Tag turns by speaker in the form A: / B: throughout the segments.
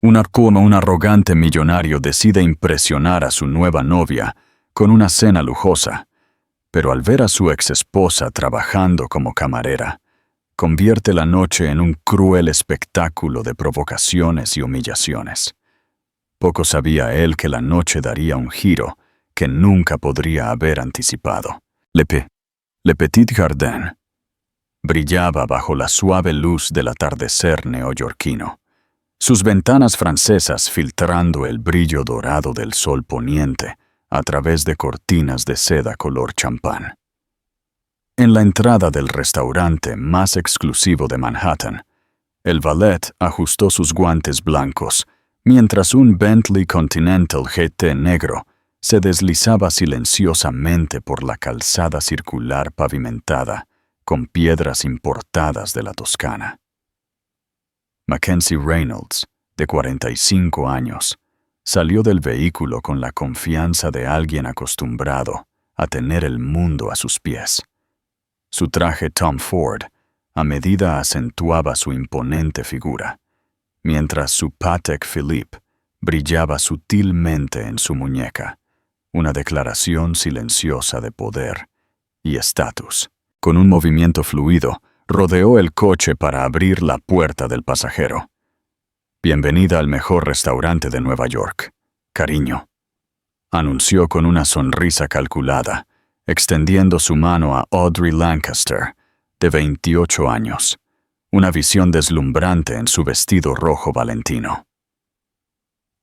A: Un arrogante millonario decide impresionar a su nueva novia con una cena lujosa, pero al ver a su exesposa trabajando como camarera, convierte la noche en un cruel espectáculo de provocaciones y humillaciones. Poco sabía él que la noche daría un giro que nunca podría haber anticipado. Le Petit Jardin brillaba bajo la suave luz del atardecer neoyorquino, sus ventanas francesas filtrando el brillo dorado del sol poniente a través de cortinas de seda color champán. En la entrada del restaurante más exclusivo de Manhattan, el valet ajustó sus guantes blancos, mientras un Bentley Continental GT negro se deslizaba silenciosamente por la calzada circular pavimentada con piedras importadas de la Toscana. Mackenzie Reynolds, de 45 años, salió del vehículo con la confianza de alguien acostumbrado a tener el mundo a sus pies. Su traje Tom Ford a medida acentuaba su imponente figura, mientras su Patek Philippe brillaba sutilmente en su muñeca, una declaración silenciosa de poder y estatus. Con un movimiento fluido, rodeó el coche para abrir la puerta del pasajero. «Bienvenida al mejor restaurante de Nueva York, cariño», anunció con una sonrisa calculada, extendiendo su mano a Audrey Lancaster, de 28 años, una visión deslumbrante en su vestido rojo valentino.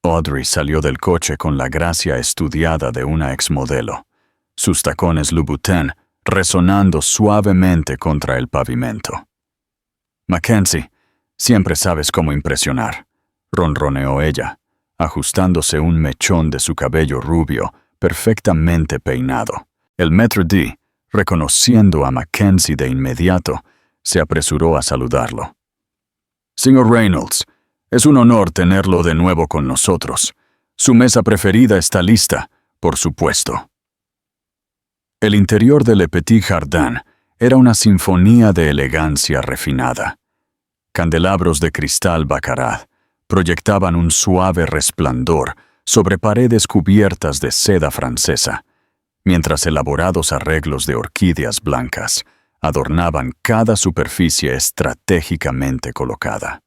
A: Audrey salió del coche con la gracia estudiada de una exmodelo, sus tacones Louboutin resonando suavemente contra el pavimento. «Mackenzie, siempre sabes cómo impresionar», ronroneó ella, ajustándose un mechón de su cabello rubio perfectamente peinado. El maître d', reconociendo a Mackenzie de inmediato, se apresuró a saludarlo. «Señor Reynolds, es un honor tenerlo de nuevo con nosotros. Su mesa preferida está lista, por supuesto». El interior de Le Petit Jardin era una sinfonía de elegancia refinada. Candelabros de cristal baccarat proyectaban un suave resplandor sobre paredes cubiertas de seda francesa, mientras elaborados arreglos de orquídeas blancas adornaban cada superficie estratégicamente colocada.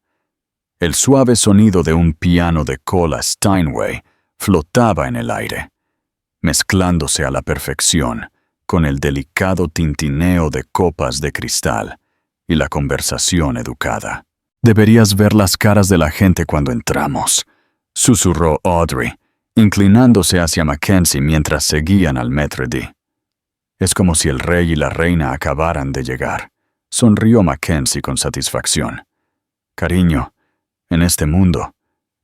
A: El suave sonido de un piano de cola Steinway flotaba en el aire, mezclándose a la perfección con el delicado tintineo de copas de cristal y la conversación educada. «Deberías ver las caras de la gente cuando entramos», susurró Audrey, inclinándose hacia Mackenzie mientras seguían al maître d'. «Es como si el rey y la reina acabaran de llegar», sonrió Mackenzie con satisfacción. «Cariño, en este mundo,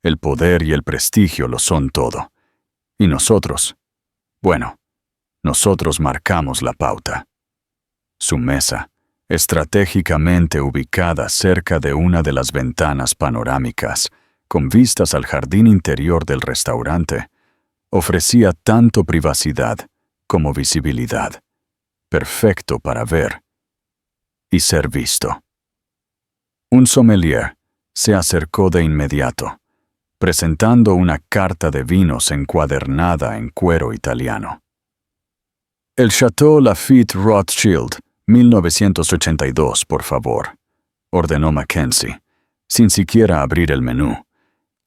A: el poder y el prestigio lo son todo. Y nosotros, bueno, nosotros marcamos la pauta». Su mesa, estratégicamente ubicada cerca de una de las ventanas panorámicas, con vistas al jardín interior del restaurante, ofrecía tanto privacidad como visibilidad, perfecto para ver y ser visto. Un sommelier se acercó de inmediato, presentando una carta de vinos encuadernada en cuero italiano. «El Chateau Lafite Rothschild, 1982, por favor», ordenó Mackenzie, sin siquiera abrir el menú.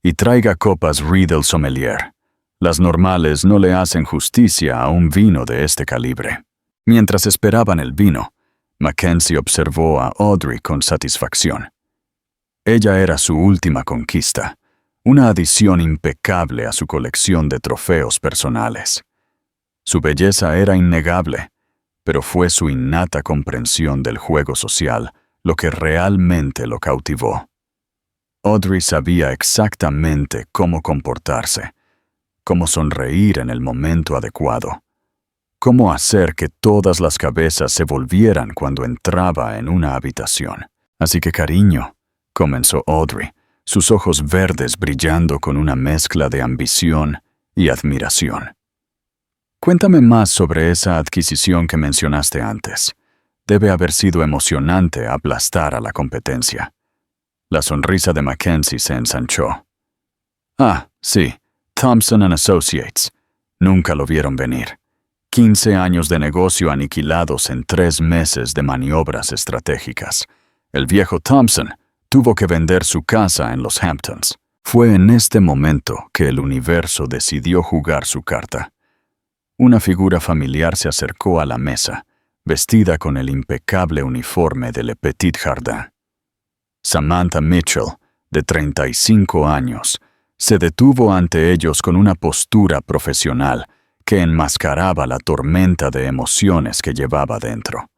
A: «Y traiga copas Riedel Sommelier. Las normales no le hacen justicia a un vino de este calibre». Mientras esperaban el vino, Mackenzie observó a Audrey con satisfacción. Ella era su última conquista, una adición impecable a su colección de trofeos personales. Su belleza era innegable, pero fue su innata comprensión del juego social lo que realmente lo cautivó. Audrey sabía exactamente cómo comportarse, cómo sonreír en el momento adecuado, cómo hacer que todas las cabezas se volvieran cuando entraba en una habitación. «Así que, cariño», comenzó Audrey, sus ojos verdes brillando con una mezcla de ambición y admiración. «Cuéntame más sobre esa adquisición que mencionaste antes. Debe haber sido emocionante aplastar a la competencia». La sonrisa de Mackenzie se ensanchó. Ah, sí, Thompson & Associates. Nunca lo vieron venir. 15 años de negocio aniquilados en 3 meses de maniobras estratégicas. El viejo Thompson tuvo que vender su casa en los Hamptons. Fue en este momento que el universo decidió jugar su carta. Una figura familiar se acercó a la mesa, vestida con el impecable uniforme de Le Petit Jardin. Samantha Mitchell, de 35 años, se detuvo ante ellos con una postura profesional que enmascaraba la tormenta de emociones que llevaba dentro.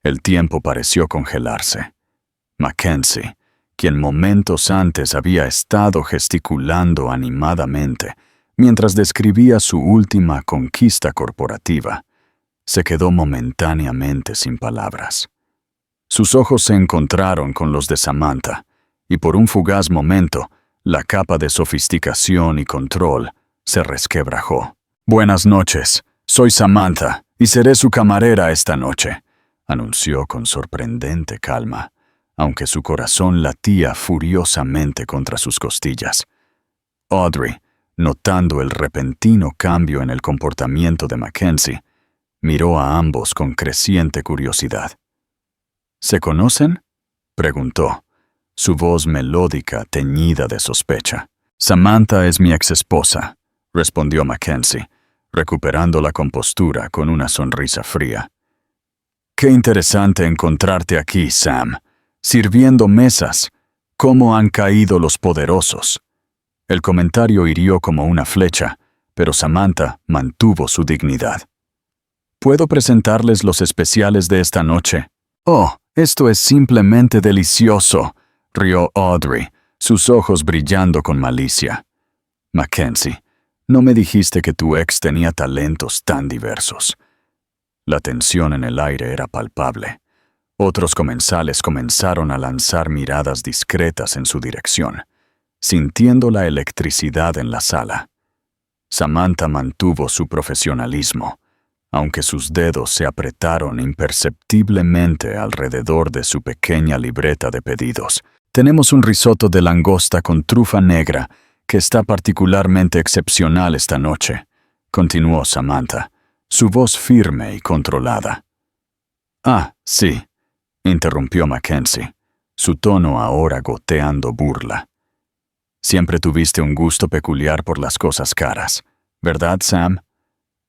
A: El tiempo pareció congelarse. Mackenzie, quien momentos antes había estado gesticulando animadamente mientras describía su última conquista corporativa, se quedó momentáneamente sin palabras. Sus ojos se encontraron con los de Samantha, y por un fugaz momento, la capa de sofisticación y control se resquebrajó. «Buenas noches, soy Samantha y seré su camarera esta noche», anunció con sorprendente calma, aunque su corazón latía furiosamente contra sus costillas. Audrey, notando el repentino cambio en el comportamiento de Mackenzie, miró a ambos con creciente curiosidad. «¿Se conocen?», preguntó, su voz melódica teñida de sospecha. «Samantha es mi exesposa», respondió Mackenzie, recuperando la compostura con una sonrisa fría. «Qué interesante encontrarte aquí, Sam, sirviendo mesas. ¿Cómo han caído los poderosos?». El comentario hirió como una flecha, pero Samantha mantuvo su dignidad. «¿Puedo presentarles los especiales de esta noche?». «Oh, esto es simplemente delicioso», rió Audrey, sus ojos brillando con malicia. «Mackenzie, no me dijiste que tu ex tenía talentos tan diversos». La tensión en el aire era palpable. Otros comensales comenzaron a lanzar miradas discretas en su dirección, sintiendo la electricidad en la sala. Samantha mantuvo su profesionalismo, aunque sus dedos se apretaron imperceptiblemente alrededor de su pequeña libreta de pedidos. «Tenemos un risotto de langosta con trufa negra que está particularmente excepcional esta noche», continuó Samantha, su voz firme y controlada. «Ah, sí», interrumpió Mackenzie, su tono ahora goteando burla. «Siempre tuviste un gusto peculiar por las cosas caras, ¿verdad, Sam?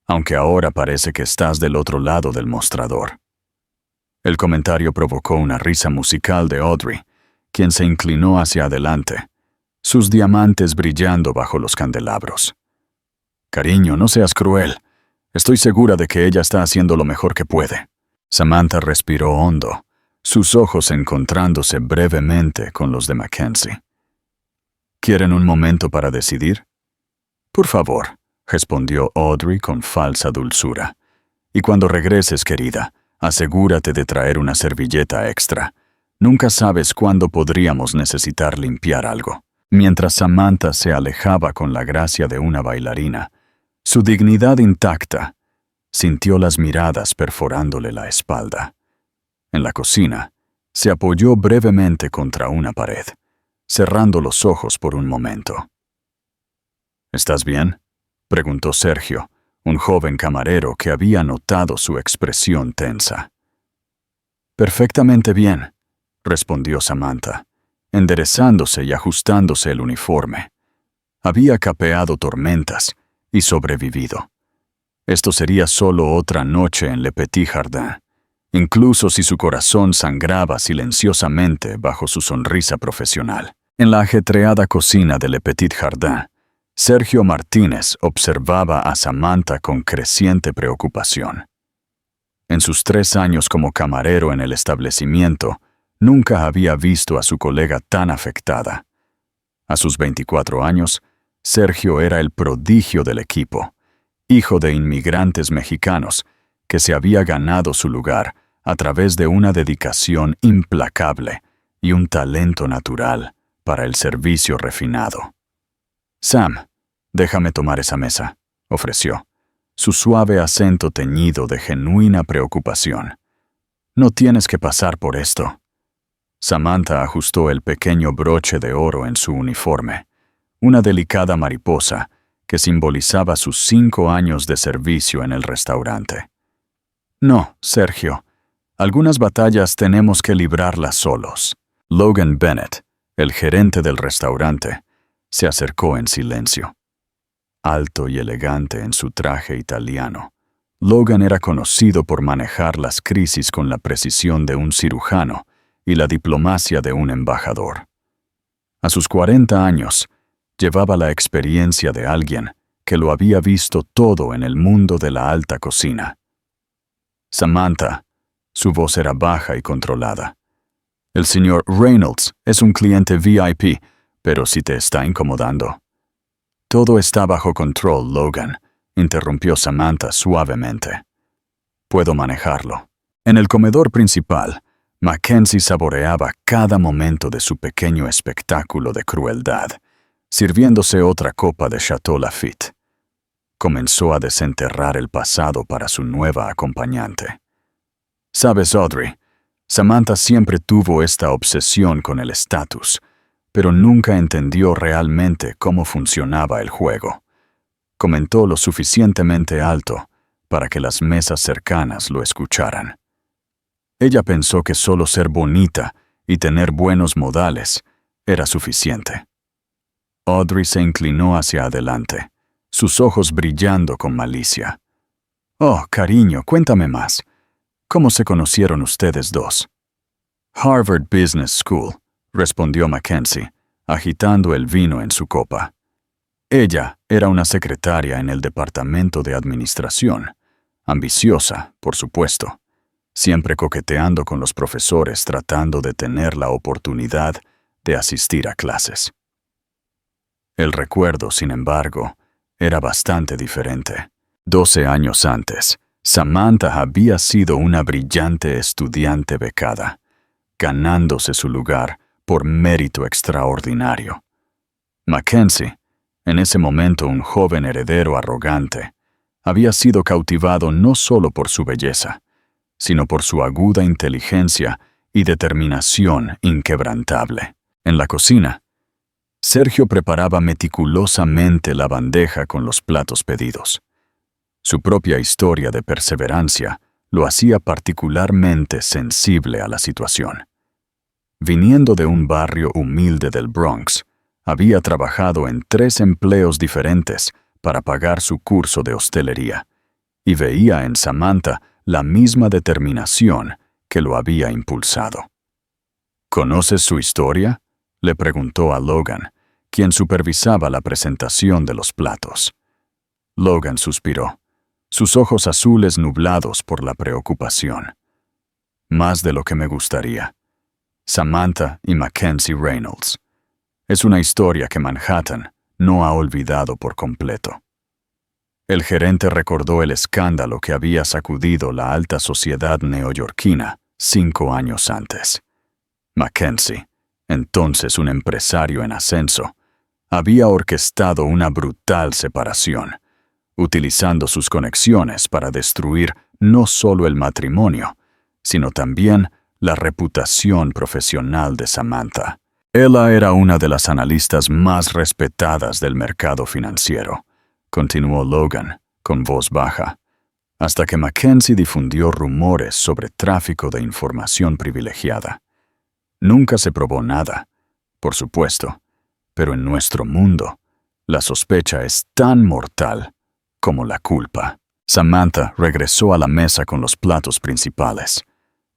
A: Aunque ahora parece que estás del otro lado del mostrador». El comentario provocó una risa musical de Audrey, quien se inclinó hacia adelante, sus diamantes brillando bajo los candelabros. «Cariño, no seas cruel. Estoy segura de que ella está haciendo lo mejor que puede». Samantha respiró hondo, sus ojos encontrándose brevemente con los de Mackenzie. «¿Quieren un momento para decidir?». «Por favor», respondió Audrey con falsa dulzura. «Y cuando regreses, querida, asegúrate de traer una servilleta extra. Nunca sabes cuándo podríamos necesitar limpiar algo». Mientras Samantha se alejaba con la gracia de una bailarina, su dignidad intacta, sintió las miradas perforándole la espalda. En la cocina, se apoyó brevemente contra una pared, cerrando los ojos por un momento. «¿Estás bien?», preguntó Sergio, un joven camarero que había notado su expresión tensa. «Perfectamente bien», respondió Samantha, enderezándose y ajustándose el uniforme. Había capeado tormentas y sobrevivido. Esto sería solo otra noche en Le Petit Jardin, incluso si su corazón sangraba silenciosamente bajo su sonrisa profesional. En la ajetreada cocina de Le Petit Jardin, Sergio Martínez observaba a Samantha con creciente preocupación. En sus 3 años como camarero en el establecimiento, nunca había visto a su colega tan afectada. A sus 24 años, Sergio era el prodigio del equipo, hijo de inmigrantes mexicanos, que se había ganado su lugar a través de una dedicación implacable y un talento natural para el servicio refinado. «Sam, déjame tomar esa mesa», ofreció, su suave acento teñido de genuina preocupación. «No tienes que pasar por esto». Samantha ajustó el pequeño broche de oro en su uniforme, una delicada mariposa que simbolizaba sus 5 años de servicio en el restaurante. No, Sergio, algunas batallas tenemos que librarlas solos. Logan Bennett, el gerente del restaurante, se acercó en silencio. Alto y elegante en su traje italiano, Logan era conocido por manejar las crisis con la precisión de un cirujano y la diplomacia de un embajador. A sus 40 años, llevaba la experiencia de alguien que lo había visto todo en el mundo de la alta cocina. Samantha, su voz era baja y controlada. El señor Reynolds es un cliente VIP, pero si te está incomodando. Todo está bajo control, Logan, interrumpió Samantha suavemente. Puedo manejarlo. En el comedor principal, Mackenzie saboreaba cada momento de su pequeño espectáculo de crueldad, sirviéndose otra copa de Chateau Lafite. Comenzó a desenterrar el pasado para su nueva acompañante. Sabes, Audrey, Samantha siempre tuvo esta obsesión con el estatus, pero nunca entendió realmente cómo funcionaba el juego. Comentó lo suficientemente alto para que las mesas cercanas lo escucharan. Ella pensó que solo ser bonita y tener buenos modales era suficiente. Audrey se inclinó hacia adelante, sus ojos brillando con malicia. Oh, cariño, cuéntame más. ¿Cómo se conocieron ustedes dos? Harvard Business School, respondió Mackenzie, agitando el vino en su copa. Ella era una secretaria en el departamento de administración, ambiciosa, por supuesto, siempre coqueteando con los profesores tratando de tener la oportunidad de asistir a clases. El recuerdo, sin embargo, era bastante diferente. 12 años antes, Samantha había sido una brillante estudiante becada, ganándose su lugar por mérito extraordinario. Mackenzie, en ese momento un joven heredero arrogante, había sido cautivado no solo por su belleza, sino por su aguda inteligencia y determinación inquebrantable. En la cocina, Sergio preparaba meticulosamente la bandeja con los platos pedidos. Su propia historia de perseverancia lo hacía particularmente sensible a la situación. Viniendo de un barrio humilde del Bronx, había trabajado en 3 empleos diferentes para pagar su curso de hostelería, y veía en Samantha la misma determinación que lo había impulsado. ¿Conoces su historia?, le preguntó a Logan, quien supervisaba la presentación de los platos. Logan suspiró, sus ojos azules nublados por la preocupación. Más de lo que me gustaría. Samantha y Mackenzie Reynolds. Es una historia que Manhattan no ha olvidado por completo. El gerente recordó el escándalo que había sacudido la alta sociedad neoyorquina 5 años antes. Mackenzie, entonces un empresario en ascenso, había orquestado una brutal separación, utilizando sus conexiones para destruir no solo el matrimonio, sino también la reputación profesional de Samantha. Ella era una de las analistas más respetadas del mercado financiero, continuó Logan, con voz baja, hasta que Mackenzie difundió rumores sobre tráfico de información privilegiada. Nunca se probó nada, por supuesto, pero en nuestro mundo, la sospecha es tan mortal como la culpa. Samantha regresó a la mesa con los platos principales,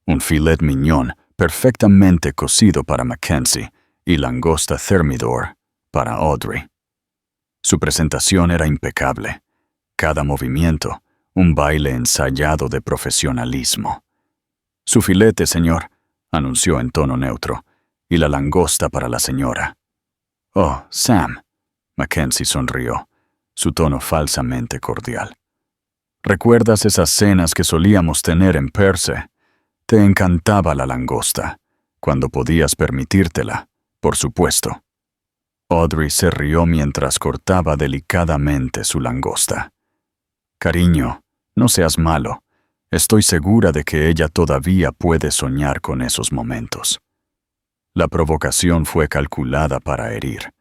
A: un filet mignon perfectamente cocido para Mackenzie y langosta thermidor para Audrey. Su presentación era impecable, cada movimiento, un baile ensayado de profesionalismo. Su filete, señor, anunció en tono neutro, y la langosta para la señora. Oh, Sam, Mackenzie sonrió, su tono falsamente cordial. ¿Recuerdas esas cenas que solíamos tener en Perse? Te encantaba la langosta, cuando podías permitírtela, por supuesto. Audrey se rió mientras cortaba delicadamente su langosta. Cariño, no seas malo. Estoy segura de que ella todavía puede soñar con esos momentos. La provocación fue calculada para herir,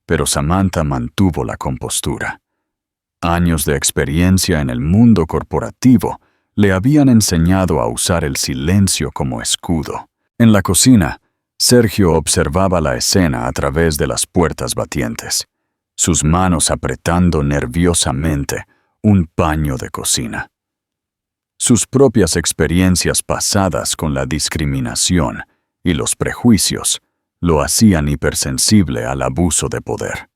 A: pero Samantha mantuvo la compostura. Años de experiencia en el mundo corporativo le habían enseñado a usar el silencio como escudo. En la cocina, Sergio observaba la escena a través de las puertas batientes, sus manos apretando nerviosamente un paño de cocina. Sus propias experiencias pasadas con la discriminación y los prejuicios lo hacían hipersensible al abuso de poder.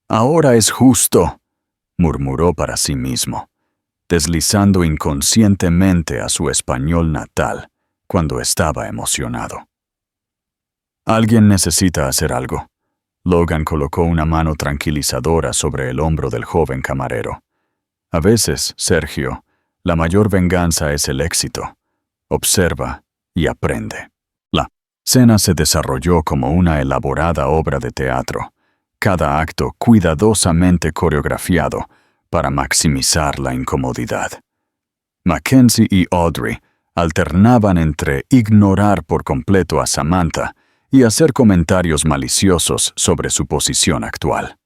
A: «Ahora es justo», murmuró para sí mismo, deslizando inconscientemente a su español natal cuando estaba emocionado. «Alguien necesita hacer algo». Logan colocó una mano tranquilizadora sobre el hombro del joven camarero. «A veces, Sergio, la mayor venganza es el éxito. Observa y aprende». La cena se desarrolló como una elaborada obra de teatro, cada acto cuidadosamente coreografiado para maximizar la incomodidad. Mackenzie y Audrey alternaban entre ignorar por completo a Samantha y hacer comentarios maliciosos sobre su posición actual.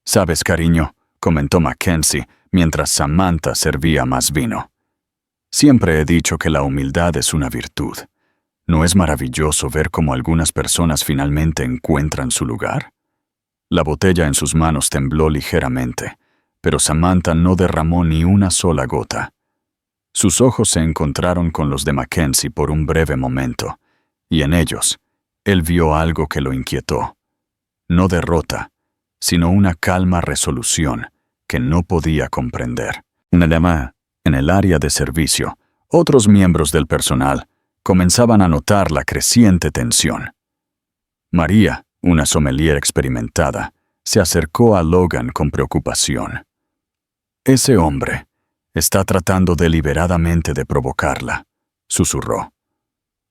A: «Sabes, cariño», comentó Mackenzie mientras Samantha servía más vino, «siempre he dicho que la humildad es una virtud. ¿No es maravilloso ver cómo algunas personas finalmente encuentran su lugar?» La botella en sus manos tembló ligeramente, pero Samantha no derramó ni una sola gota. Sus ojos se encontraron con los de Mackenzie por un breve momento, y en ellos, él vio algo que lo inquietó. No derrota, sino una calma resolución que no podía comprender. En el área de servicio, otros miembros del personal comenzaban a notar la creciente tensión. María, una sommelier experimentada, se acercó a Logan con preocupación. «Ese hombre está tratando deliberadamente de provocarla», susurró.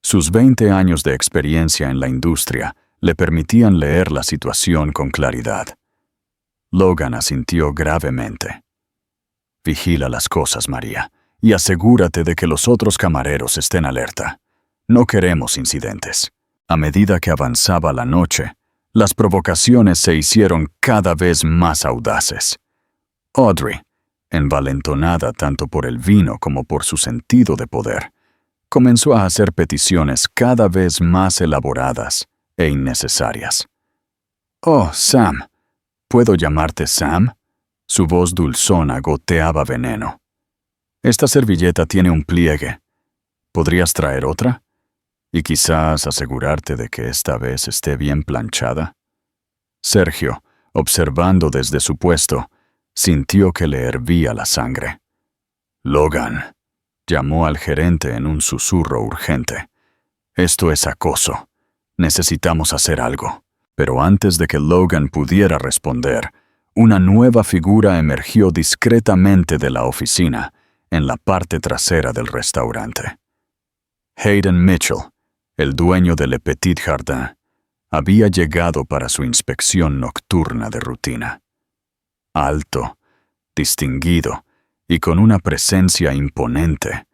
A: Sus 20 años de experiencia en la industria le permitían leer la situación con claridad. Logan asintió gravemente. «Vigila las cosas, María, y asegúrate de que los otros camareros estén alerta. No queremos incidentes». A medida que avanzaba la noche, las provocaciones se hicieron cada vez más audaces. Audrey, envalentonada tanto por el vino como por su sentido de poder, comenzó a hacer peticiones cada vez más elaboradas e innecesarias. «Oh, Sam, ¿puedo llamarte Sam?». Su voz dulzona goteaba veneno. «Esta servilleta tiene un pliegue. ¿Podrías traer otra? Y quizás asegurarte de que esta vez esté bien planchada». Sergio, observando desde su puesto, sintió que le hervía la sangre. «Logan», llamó al gerente en un susurro urgente. «Esto es acoso. Necesitamos hacer algo». Pero antes de que Logan pudiera responder, una nueva figura emergió discretamente de la oficina, en la parte trasera del restaurante. Hayden Mitchell, el dueño de Le Petit Jardin, había llegado para su inspección nocturna de rutina. Alto, distinguido y con una presencia imponente,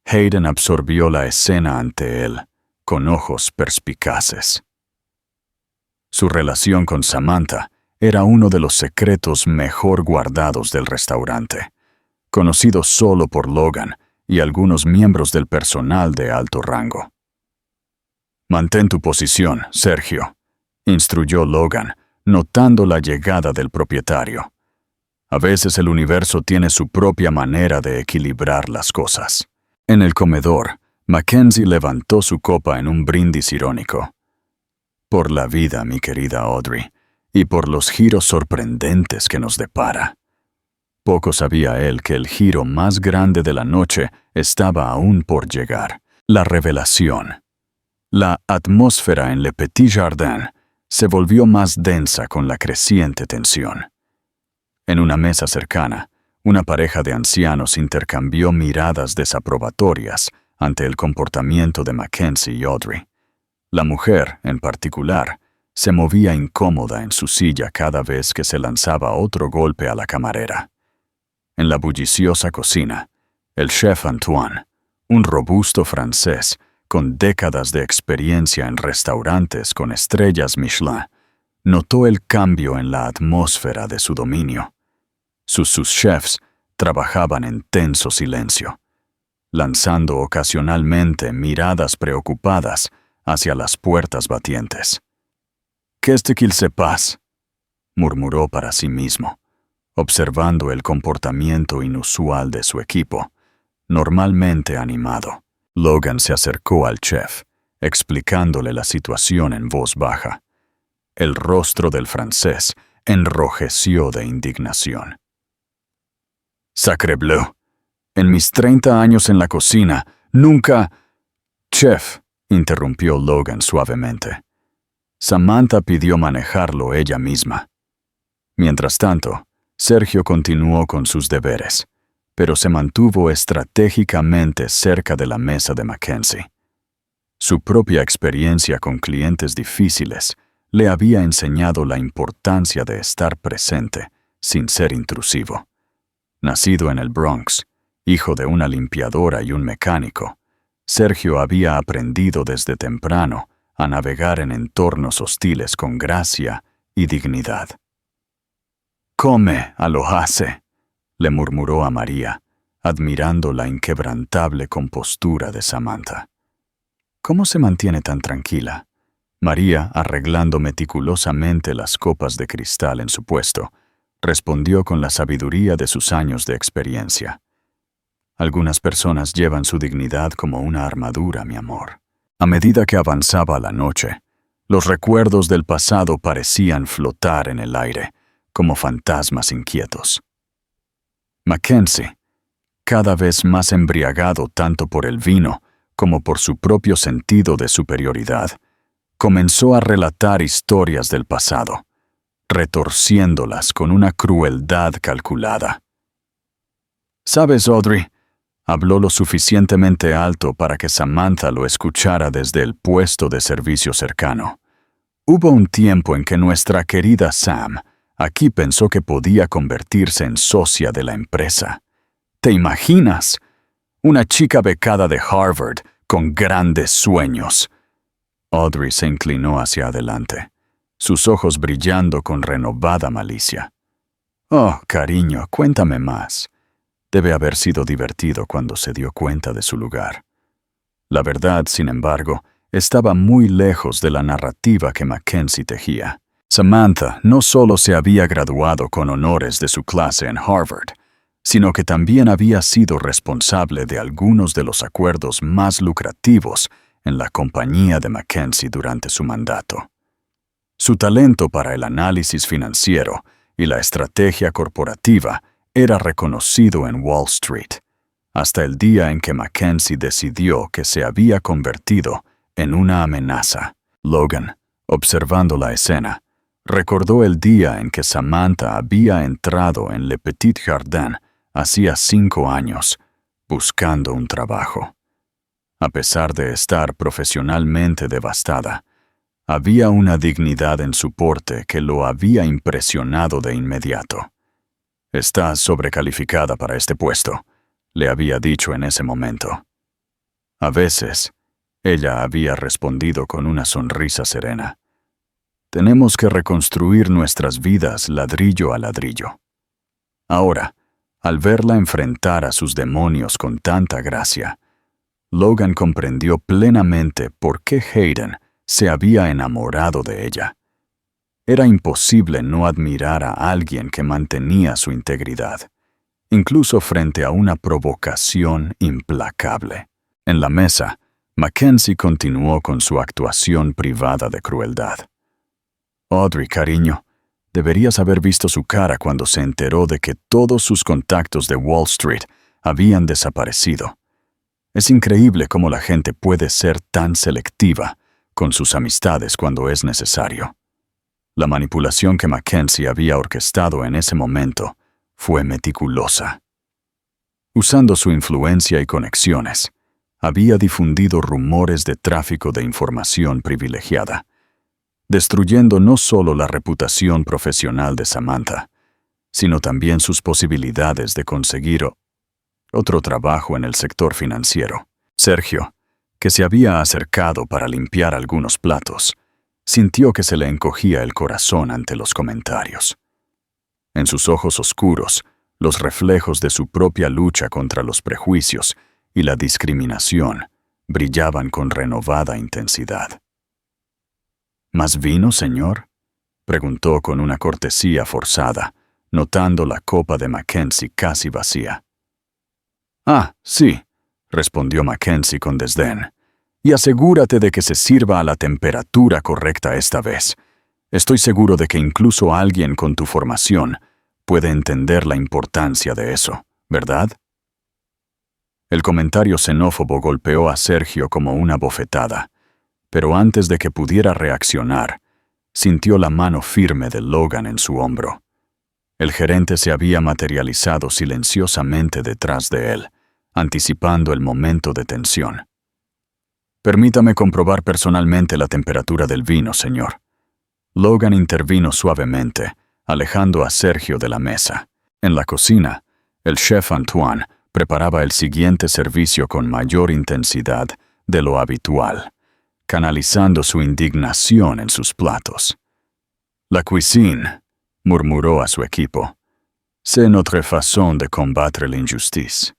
A: Hayden absorbió la escena ante él, con ojos perspicaces. Su relación con Samantha era uno de los secretos mejor guardados del restaurante, conocido solo por Logan y algunos miembros del personal de alto rango. «Mantén tu posición, Sergio», instruyó Logan, notando la llegada del propietario. «A veces el universo tiene su propia manera de equilibrar las cosas». En el comedor, Mackenzie levantó su copa en un brindis irónico. «Por la vida, mi querida Audrey, y por los giros sorprendentes que nos depara». Poco sabía él que el giro más grande de la noche estaba aún por llegar: la revelación. La atmósfera en Le Petit Jardin se volvió más densa con la creciente tensión. En una mesa cercana, una pareja de ancianos intercambió miradas desaprobatorias ante el comportamiento de Mackenzie y Audrey. La mujer, en particular, se movía incómoda en su silla cada vez que se lanzaba otro golpe a la camarera. En la bulliciosa cocina, el chef Antoine, un robusto francés con décadas de experiencia en restaurantes con estrellas Michelin, notó el cambio en la atmósfera de su dominio. Sus chefs trabajaban en tenso silencio, lanzando ocasionalmente miradas preocupadas hacia las puertas batientes. «Qu'est-ce qu'il se passe?», murmuró para sí mismo, observando el comportamiento inusual de su equipo, normalmente animado. Logan se acercó al chef, explicándole la situación en voz baja. El rostro del francés enrojeció de indignación. «Sacre bleu. En mis 30 años en la cocina, nunca...» «Chef», interrumpió Logan suavemente. Samantha pidió manejarlo ella misma. Mientras tanto, Sergio continuó con sus deberes, pero se mantuvo estratégicamente cerca de la mesa de Mackenzie. Su propia experiencia con clientes difíciles le había enseñado la importancia de estar presente sin ser intrusivo. Nacido en el Bronx, hijo de una limpiadora y un mecánico, Sergio había aprendido desde temprano a navegar en entornos hostiles con gracia y dignidad. «Come, alojase», le murmuró a María, admirando la inquebrantable compostura de Samantha. «¿Cómo se mantiene tan tranquila?». María, arreglando meticulosamente las copas de cristal en su puesto, respondió con la sabiduría de sus años de experiencia. «Algunas personas llevan su dignidad como una armadura, mi amor». A medida que avanzaba la noche, los recuerdos del pasado parecían flotar en el aire, como fantasmas inquietos. Mackenzie, cada vez más embriagado tanto por el vino como por su propio sentido de superioridad, comenzó a relatar historias del pasado, retorciéndolas con una crueldad calculada. «¿Sabes, Audrey?», habló lo suficientemente alto para que Samantha lo escuchara desde el puesto de servicio cercano. «Hubo un tiempo en que nuestra querida Sam aquí pensó que podía convertirse en socia de la empresa. ¿Te imaginas? Una chica becada de Harvard con grandes sueños». Audrey se inclinó hacia adelante, sus ojos brillando con renovada malicia. «Oh, cariño, cuéntame más. Debe haber sido divertido cuando se dio cuenta de su lugar». La verdad, sin embargo, estaba muy lejos de la narrativa que Mackenzie tejía. Samantha no solo se había graduado con honores de su clase en Harvard, sino que también había sido responsable de algunos de los acuerdos más lucrativos en la compañía de Mackenzie durante su mandato. Su talento para el análisis financiero y la estrategia corporativa era reconocido en Wall Street, hasta el día en que Mackenzie decidió que se había convertido en una amenaza. Logan, observando la escena, recordó el día en que Samantha había entrado en Le Petit Jardin hacía 5 años, buscando un trabajo. A pesar de estar profesionalmente devastada, había una dignidad en su porte que lo había impresionado de inmediato. «Estás sobrecalificada para este puesto», le había dicho en ese momento. A veces, ella había respondido con una sonrisa serena. «Tenemos que reconstruir nuestras vidas ladrillo a ladrillo». Ahora, al verla enfrentar a sus demonios con tanta gracia, Logan comprendió plenamente por qué Hayden se había enamorado de ella. Era imposible no admirar a alguien que mantenía su integridad, incluso frente a una provocación implacable. En la mesa, Mackenzie continuó con su actuación privada de crueldad. «Audrey, cariño, deberías haber visto su cara cuando se enteró de que todos sus contactos de Wall Street habían desaparecido. Es increíble cómo la gente puede ser tan selectiva con sus amistades cuando es necesario». La manipulación que Mackenzie había orquestado en ese momento fue meticulosa. Usando su influencia y conexiones, había difundido rumores de tráfico de información privilegiada, destruyendo no solo la reputación profesional de Samantha, sino también sus posibilidades de conseguir otro trabajo en el sector financiero. Sergio, que se había acercado para limpiar algunos platos, Sintió que se le encogía el corazón ante los comentarios. En sus ojos oscuros, los reflejos de su propia lucha contra los prejuicios y la discriminación brillaban con renovada intensidad. ¿Más vino, señor?, preguntó con una cortesía forzada, notando la copa de Mackenzie casi vacía. «Ah, sí», respondió Mackenzie con desdén. «Y asegúrate de que se sirva a la temperatura correcta esta vez. Estoy seguro de que incluso alguien con tu formación puede entender la importancia de eso, ¿verdad?». El comentario xenófobo golpeó a Sergio como una bofetada, pero antes de que pudiera reaccionar, sintió la mano firme de Logan en su hombro. El gerente se había materializado silenciosamente detrás de él, anticipando el momento de tensión. «Permítame comprobar personalmente la temperatura del vino, señor». Logan intervino suavemente, alejando a Sergio de la mesa. En la cocina, el chef Antoine preparaba el siguiente servicio con mayor intensidad de lo habitual, canalizando su indignación en sus platos. «La cuisine», murmuró a su equipo, «c'est notre façon de combattre l'injustice».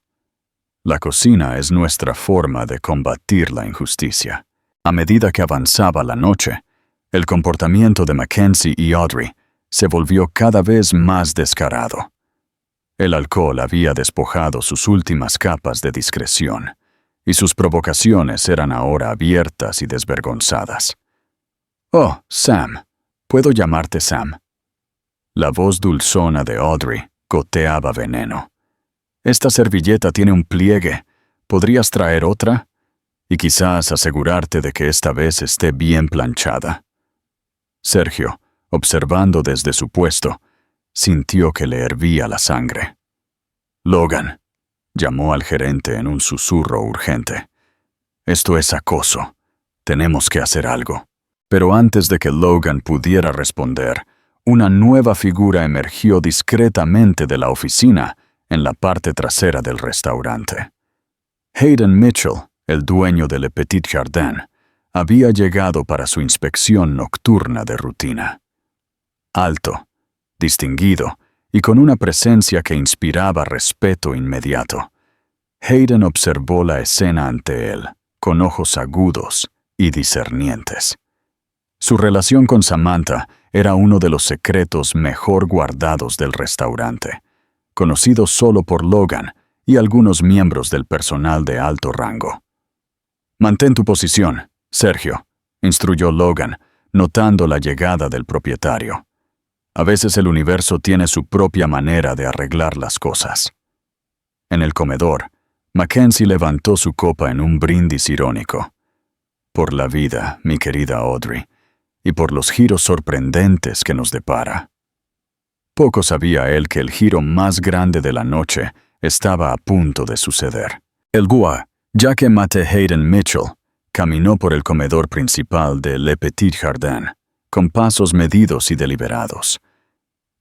A: La cocina es nuestra forma de combatir la injusticia. A medida que avanzaba la noche, el comportamiento de Mackenzie y Audrey se volvió cada vez más descarado. El alcohol había despojado sus últimas capas de discreción, y sus provocaciones eran ahora abiertas y desvergonzadas. «Oh, Sam, ¿puedo llamarte Sam?». La voz dulzona de Audrey goteaba veneno. «Esta servilleta tiene un pliegue. ¿Podrías traer otra? Y quizás asegurarte de que esta vez esté bien planchada». Sergio, observando desde su puesto, sintió que le hervía la sangre. «Logan», llamó al gerente en un susurro urgente. «Esto es acoso. Tenemos que hacer algo». Pero antes de que Logan pudiera responder, una nueva figura emergió discretamente de la oficina en la parte trasera del restaurante. Hayden Mitchell, el dueño de Le Petit Jardin, había llegado para su inspección nocturna de rutina. Alto, distinguido y con una presencia que inspiraba respeto inmediato, Hayden observó la escena ante él, con ojos agudos y discernientes. Su relación con Samantha era uno de los secretos mejor guardados del restaurante, conocido solo por Logan y algunos miembros del personal de alto rango. «Mantén tu posición, Sergio», instruyó Logan, notando la llegada del propietario. «A veces el universo tiene su propia manera de arreglar las cosas». En el comedor, Mackenzie levantó su copa en un brindis irónico. «Por la vida, mi querida Audrey, y por los giros sorprendentes que nos depara». Poco sabía él que el giro más grande de la noche estaba a punto de suceder. El gua, Jacques-Mate Hayden Mitchell, caminó por el comedor principal de Le Petit Jardin, con pasos medidos y deliberados.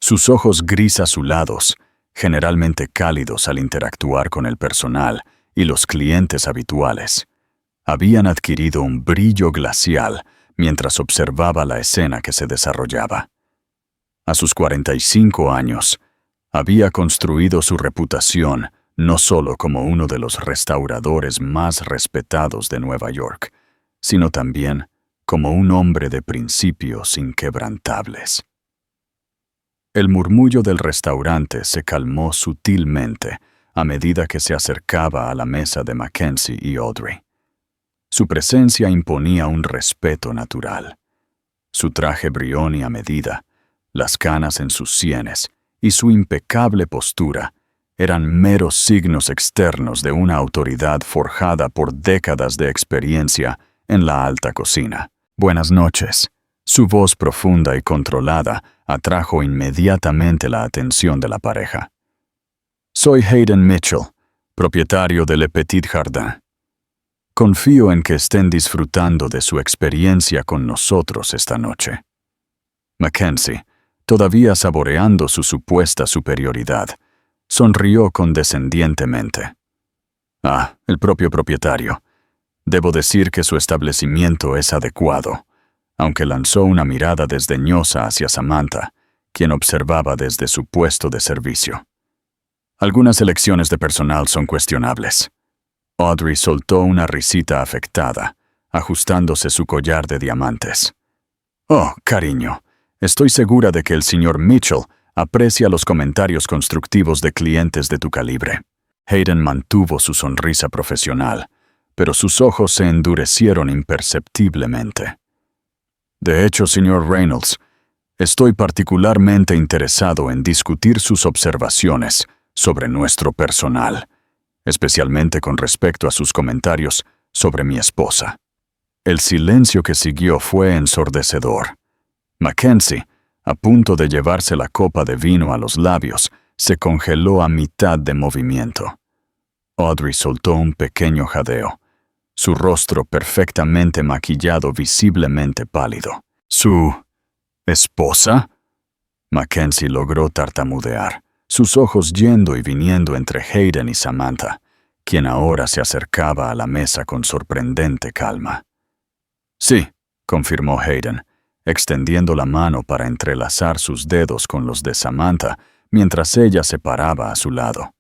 A: Sus ojos gris azulados, generalmente cálidos al interactuar con el personal y los clientes habituales, habían adquirido un brillo glacial mientras observaba la escena que se desarrollaba. A sus 45 años, había construido su reputación no solo como uno de los restauradores más respetados de Nueva York, sino también como un hombre de principios inquebrantables. El murmullo del restaurante se calmó sutilmente a medida que se acercaba a la mesa de Mackenzie y Audrey. Su presencia imponía un respeto natural. Su traje brioni a medida, las canas en sus sienes y su impecable postura eran meros signos externos de una autoridad forjada por décadas de experiencia en la alta cocina. «Buenas noches». Su voz profunda y controlada atrajo inmediatamente la atención de la pareja. «Soy Hayden Mitchell, propietario de Le Petit Jardin. Confío en que estén disfrutando de su experiencia con nosotros esta noche». Mackenzie, todavía saboreando su supuesta superioridad, sonrió condescendientemente. El propio propietario. Debo decir que su establecimiento es adecuado. aunque lanzó una mirada desdeñosa hacia Samantha, quien observaba desde su puesto de servicio. Algunas elecciones de personal son cuestionables. Audrey soltó una risita afectada, ajustándose su collar de diamantes. Oh, cariño, estoy segura de que el señor Mitchell aprecia los comentarios constructivos de clientes de tu calibre. Hayden mantuvo su sonrisa profesional, pero sus ojos se endurecieron imperceptiblemente. De hecho, señor Reynolds, estoy particularmente interesado en discutir sus observaciones sobre nuestro personal, especialmente con respecto a sus comentarios sobre mi esposa. El silencio que siguió fue ensordecedor. Mackenzie, a punto de llevarse la copa de vino a los labios, se congeló a mitad de movimiento. Audrey soltó un pequeño jadeo, su rostro perfectamente maquillado visiblemente pálido. ¿Su esposa? Mackenzie logró tartamudear, sus ojos yendo y viniendo entre Hayden y Samantha, quien ahora se acercaba a la mesa con sorprendente calma. Sí, confirmó Hayden, extendiendo la mano para entrelazar sus dedos con los de Samantha mientras ella se paraba a su lado.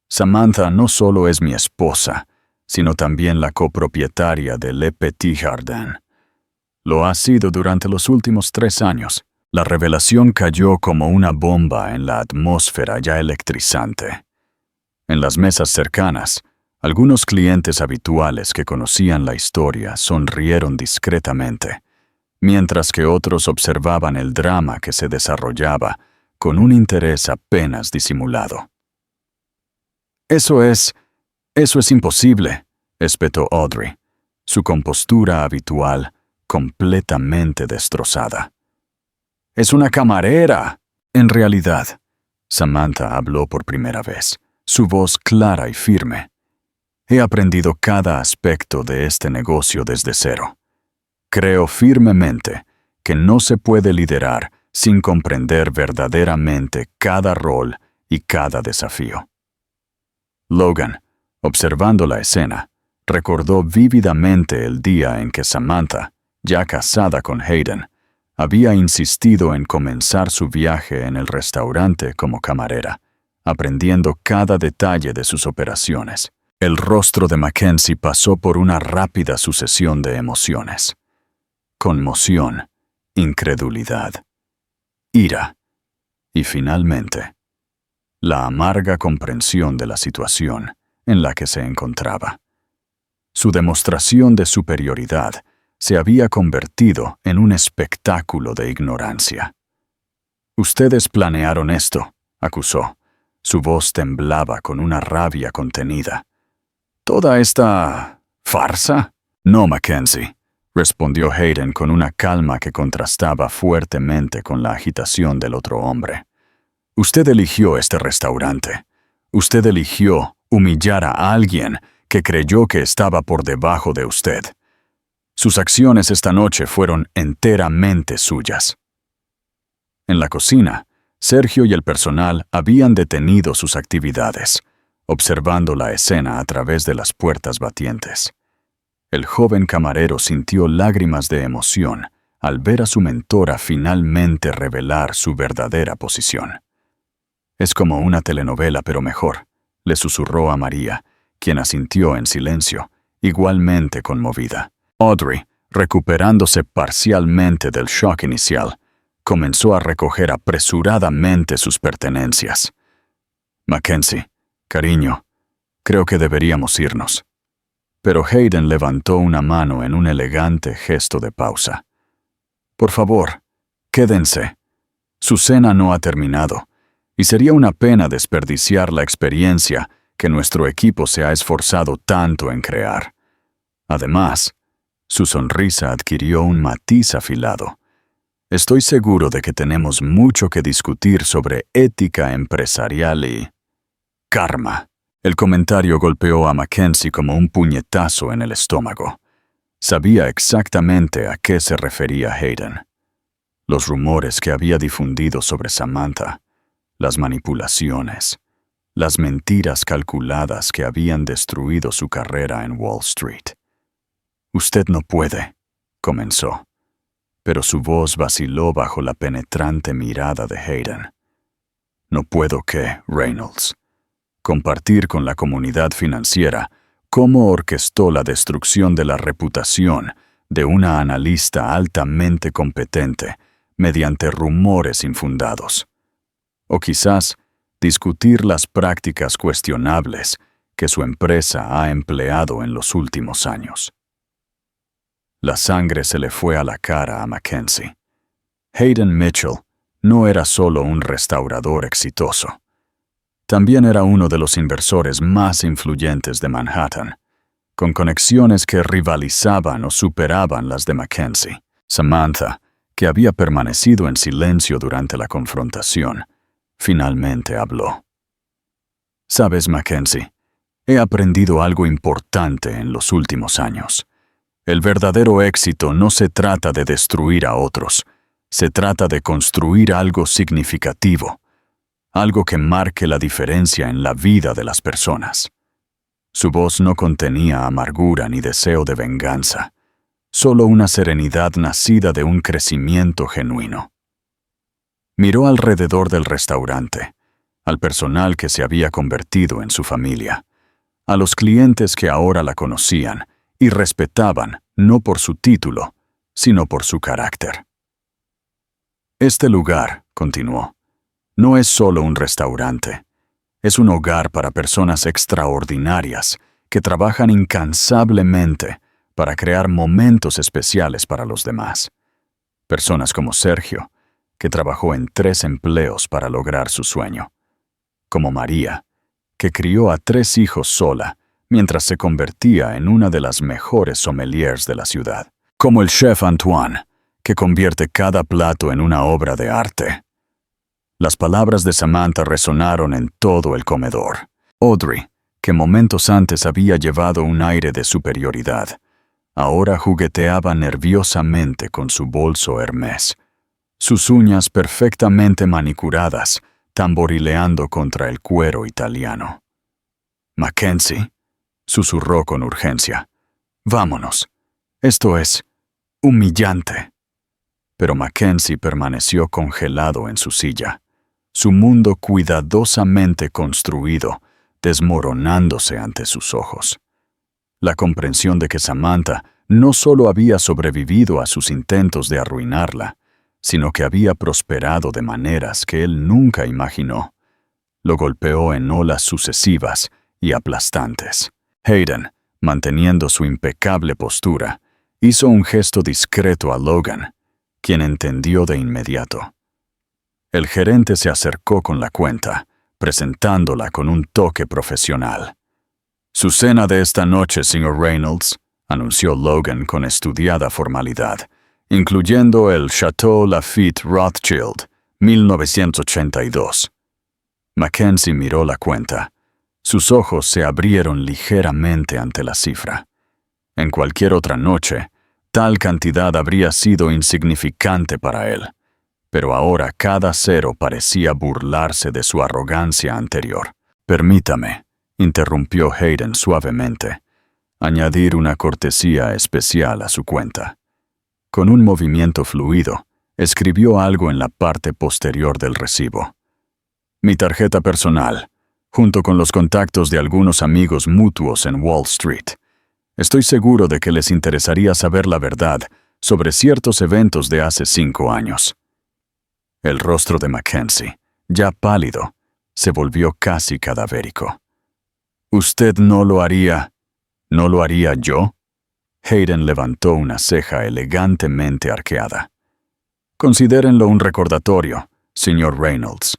A: Samantha no solo es mi esposa, sino también la copropietaria de Le Petit Jardin. Lo ha sido durante los últimos 3 años. La revelación cayó como una bomba en la atmósfera ya electrizante. En las mesas cercanas, algunos clientes habituales que conocían la historia sonrieron discretamente, mientras que otros observaban el drama que se desarrollaba con un interés apenas disimulado. Eso es imposible, espetó Audrey, su compostura habitual completamente destrozada. Es una camarera. En realidad, Samantha habló por primera vez, su voz clara y firme. He aprendido cada aspecto de este negocio desde cero. Creo firmemente que no se puede liderar sin comprender verdaderamente cada rol y cada desafío. Logan, observando la escena, recordó vívidamente el día en que Samantha, ya casada con Hayden, había insistido en comenzar su viaje en el restaurante como camarera, aprendiendo cada detalle de sus operaciones. El rostro de Mackenzie pasó por una rápida sucesión de emociones. Conmoción, incredulidad, ira y finalmente, la amarga comprensión de la situación en la que se encontraba. Su demostración de superioridad se había convertido en un espectáculo de ignorancia. «Ustedes planearon esto», acusó. Su voz temblaba con una rabia contenida. «¿Toda esta farsa?» «No, Mackenzie», respondió Hayden con una calma que contrastaba fuertemente con la agitación del otro hombre. «Usted eligió este restaurante. Usted eligió humillar a alguien que creyó que estaba por debajo de usted. Sus acciones esta noche fueron enteramente suyas». En la cocina, Sergio y el personal habían detenido sus actividades, observando la escena a través de las puertas batientes. El joven camarero sintió lágrimas de emoción al ver a su mentora finalmente revelar su verdadera posición. «Es como una telenovela, pero mejor», le susurró a María, quien asintió en silencio, igualmente conmovida. Audrey, recuperándose parcialmente del shock inicial, comenzó a recoger apresuradamente sus pertenencias. «Mackenzie, cariño, creo que deberíamos irnos». Pero Hayden levantó una mano en un elegante gesto de pausa. «Por favor, quédense. Su cena no ha terminado, y sería una pena desperdiciar la experiencia que nuestro equipo se ha esforzado tanto en crear». Además, su sonrisa adquirió un matiz afilado. «Estoy seguro de que tenemos mucho que discutir sobre ética empresarial y karma». El comentario golpeó a Mackenzie como un puñetazo en el estómago. Sabía exactamente a qué se refería Hayden. Los rumores que había difundido sobre Samantha, las manipulaciones, las mentiras calculadas que habían destruido su carrera en Wall Street. «Usted no puede», comenzó. pero su voz vaciló bajo la penetrante mirada de Hayden. No puedo Reynolds, compartir con la comunidad financiera cómo orquestó la destrucción de la reputación de una analista altamente competente mediante rumores infundados. O quizás discutir las prácticas cuestionables que su empresa ha empleado en los últimos años. La sangre se le fue a la cara a Mackenzie. Hayden Mitchell no era solo un restaurador exitoso. También era uno de los inversores más influyentes de Manhattan, con conexiones que rivalizaban o superaban las de Mackenzie. Samantha, que había permanecido en silencio durante la confrontación, finalmente habló. «Sabes, Mackenzie, he aprendido algo importante en los últimos años. El verdadero éxito no se trata de destruir a otros, se trata de construir algo significativo, algo que marque la diferencia en la vida de las personas». Su voz no contenía amargura ni deseo de venganza, solo una serenidad nacida de un crecimiento genuino. Miró alrededor del restaurante, al personal que se había convertido en su familia, a los clientes que ahora la conocían y respetaban no por su título, sino por su carácter. «Este lugar», continuó, «no es solo un restaurante. Es un hogar para personas extraordinarias que trabajan incansablemente para crear momentos especiales para los demás. Personas como Sergio, que trabajó en 3 empleos para lograr su sueño. Como María, que crió a 3 hijos sola mientras se convertía en una de las mejores sommeliers de la ciudad. Como el chef Antoine, que convierte cada plato en una obra de arte». Las palabras de Samantha resonaron en todo el comedor. Audrey, que momentos antes había llevado un aire de superioridad, ahora jugueteaba nerviosamente con su bolso Hermès, sus uñas perfectamente manicuradas, tamborileando contra el cuero italiano. «Mackenzie», susurró con urgencia, «vámonos. Esto es humillante». Pero Mackenzie permaneció congelado en su silla, su mundo cuidadosamente construido, desmoronándose ante sus ojos. La comprensión de que Samantha no solo había sobrevivido a sus intentos de arruinarla, sino que había prosperado de maneras que él nunca imaginó, lo golpeó en olas sucesivas y aplastantes. Hayden, manteniendo su impecable postura, hizo un gesto discreto a Logan, quien entendió de inmediato. El gerente se acercó con la cuenta, presentándola con un toque profesional. «Su cena de esta noche, señor Reynolds», anunció Logan con estudiada formalidad, incluyendo el Chateau Lafite Rothschild, 1982. Mackenzie miró la cuenta. Sus ojos se abrieron ligeramente ante la cifra. En cualquier otra noche, tal cantidad habría sido insignificante para él, pero ahora cada cero parecía burlarse de su arrogancia anterior. «Permítame», interrumpió Hayden suavemente, «añadir una cortesía especial a su cuenta». Con un movimiento fluido, escribió algo en la parte posterior del recibo. «Mi tarjeta personal, junto con los contactos de algunos amigos mutuos en Wall Street. Estoy seguro de que les interesaría saber la verdad sobre ciertos eventos de hace 5 años». El rostro de Mackenzie, ya pálido, se volvió casi cadavérico. «¿Usted no lo haría? ¿No lo haría yo?» Hayden levantó una ceja elegantemente arqueada. «Considérenlo un recordatorio, señor Reynolds.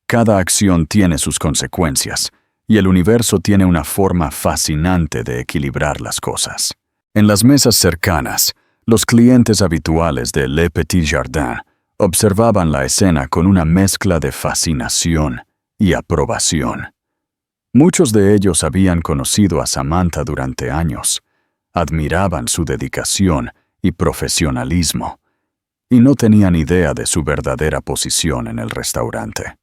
A: Cada acción tiene sus consecuencias, y el universo tiene una forma fascinante de equilibrar las cosas». En las mesas cercanas, los clientes habituales de Le Petit Jardin observaban la escena con una mezcla de fascinación y aprobación. Muchos de ellos habían conocido a Samantha durante años, admiraban su dedicación y profesionalismo, y no tenían idea de su verdadera posición en el restaurante.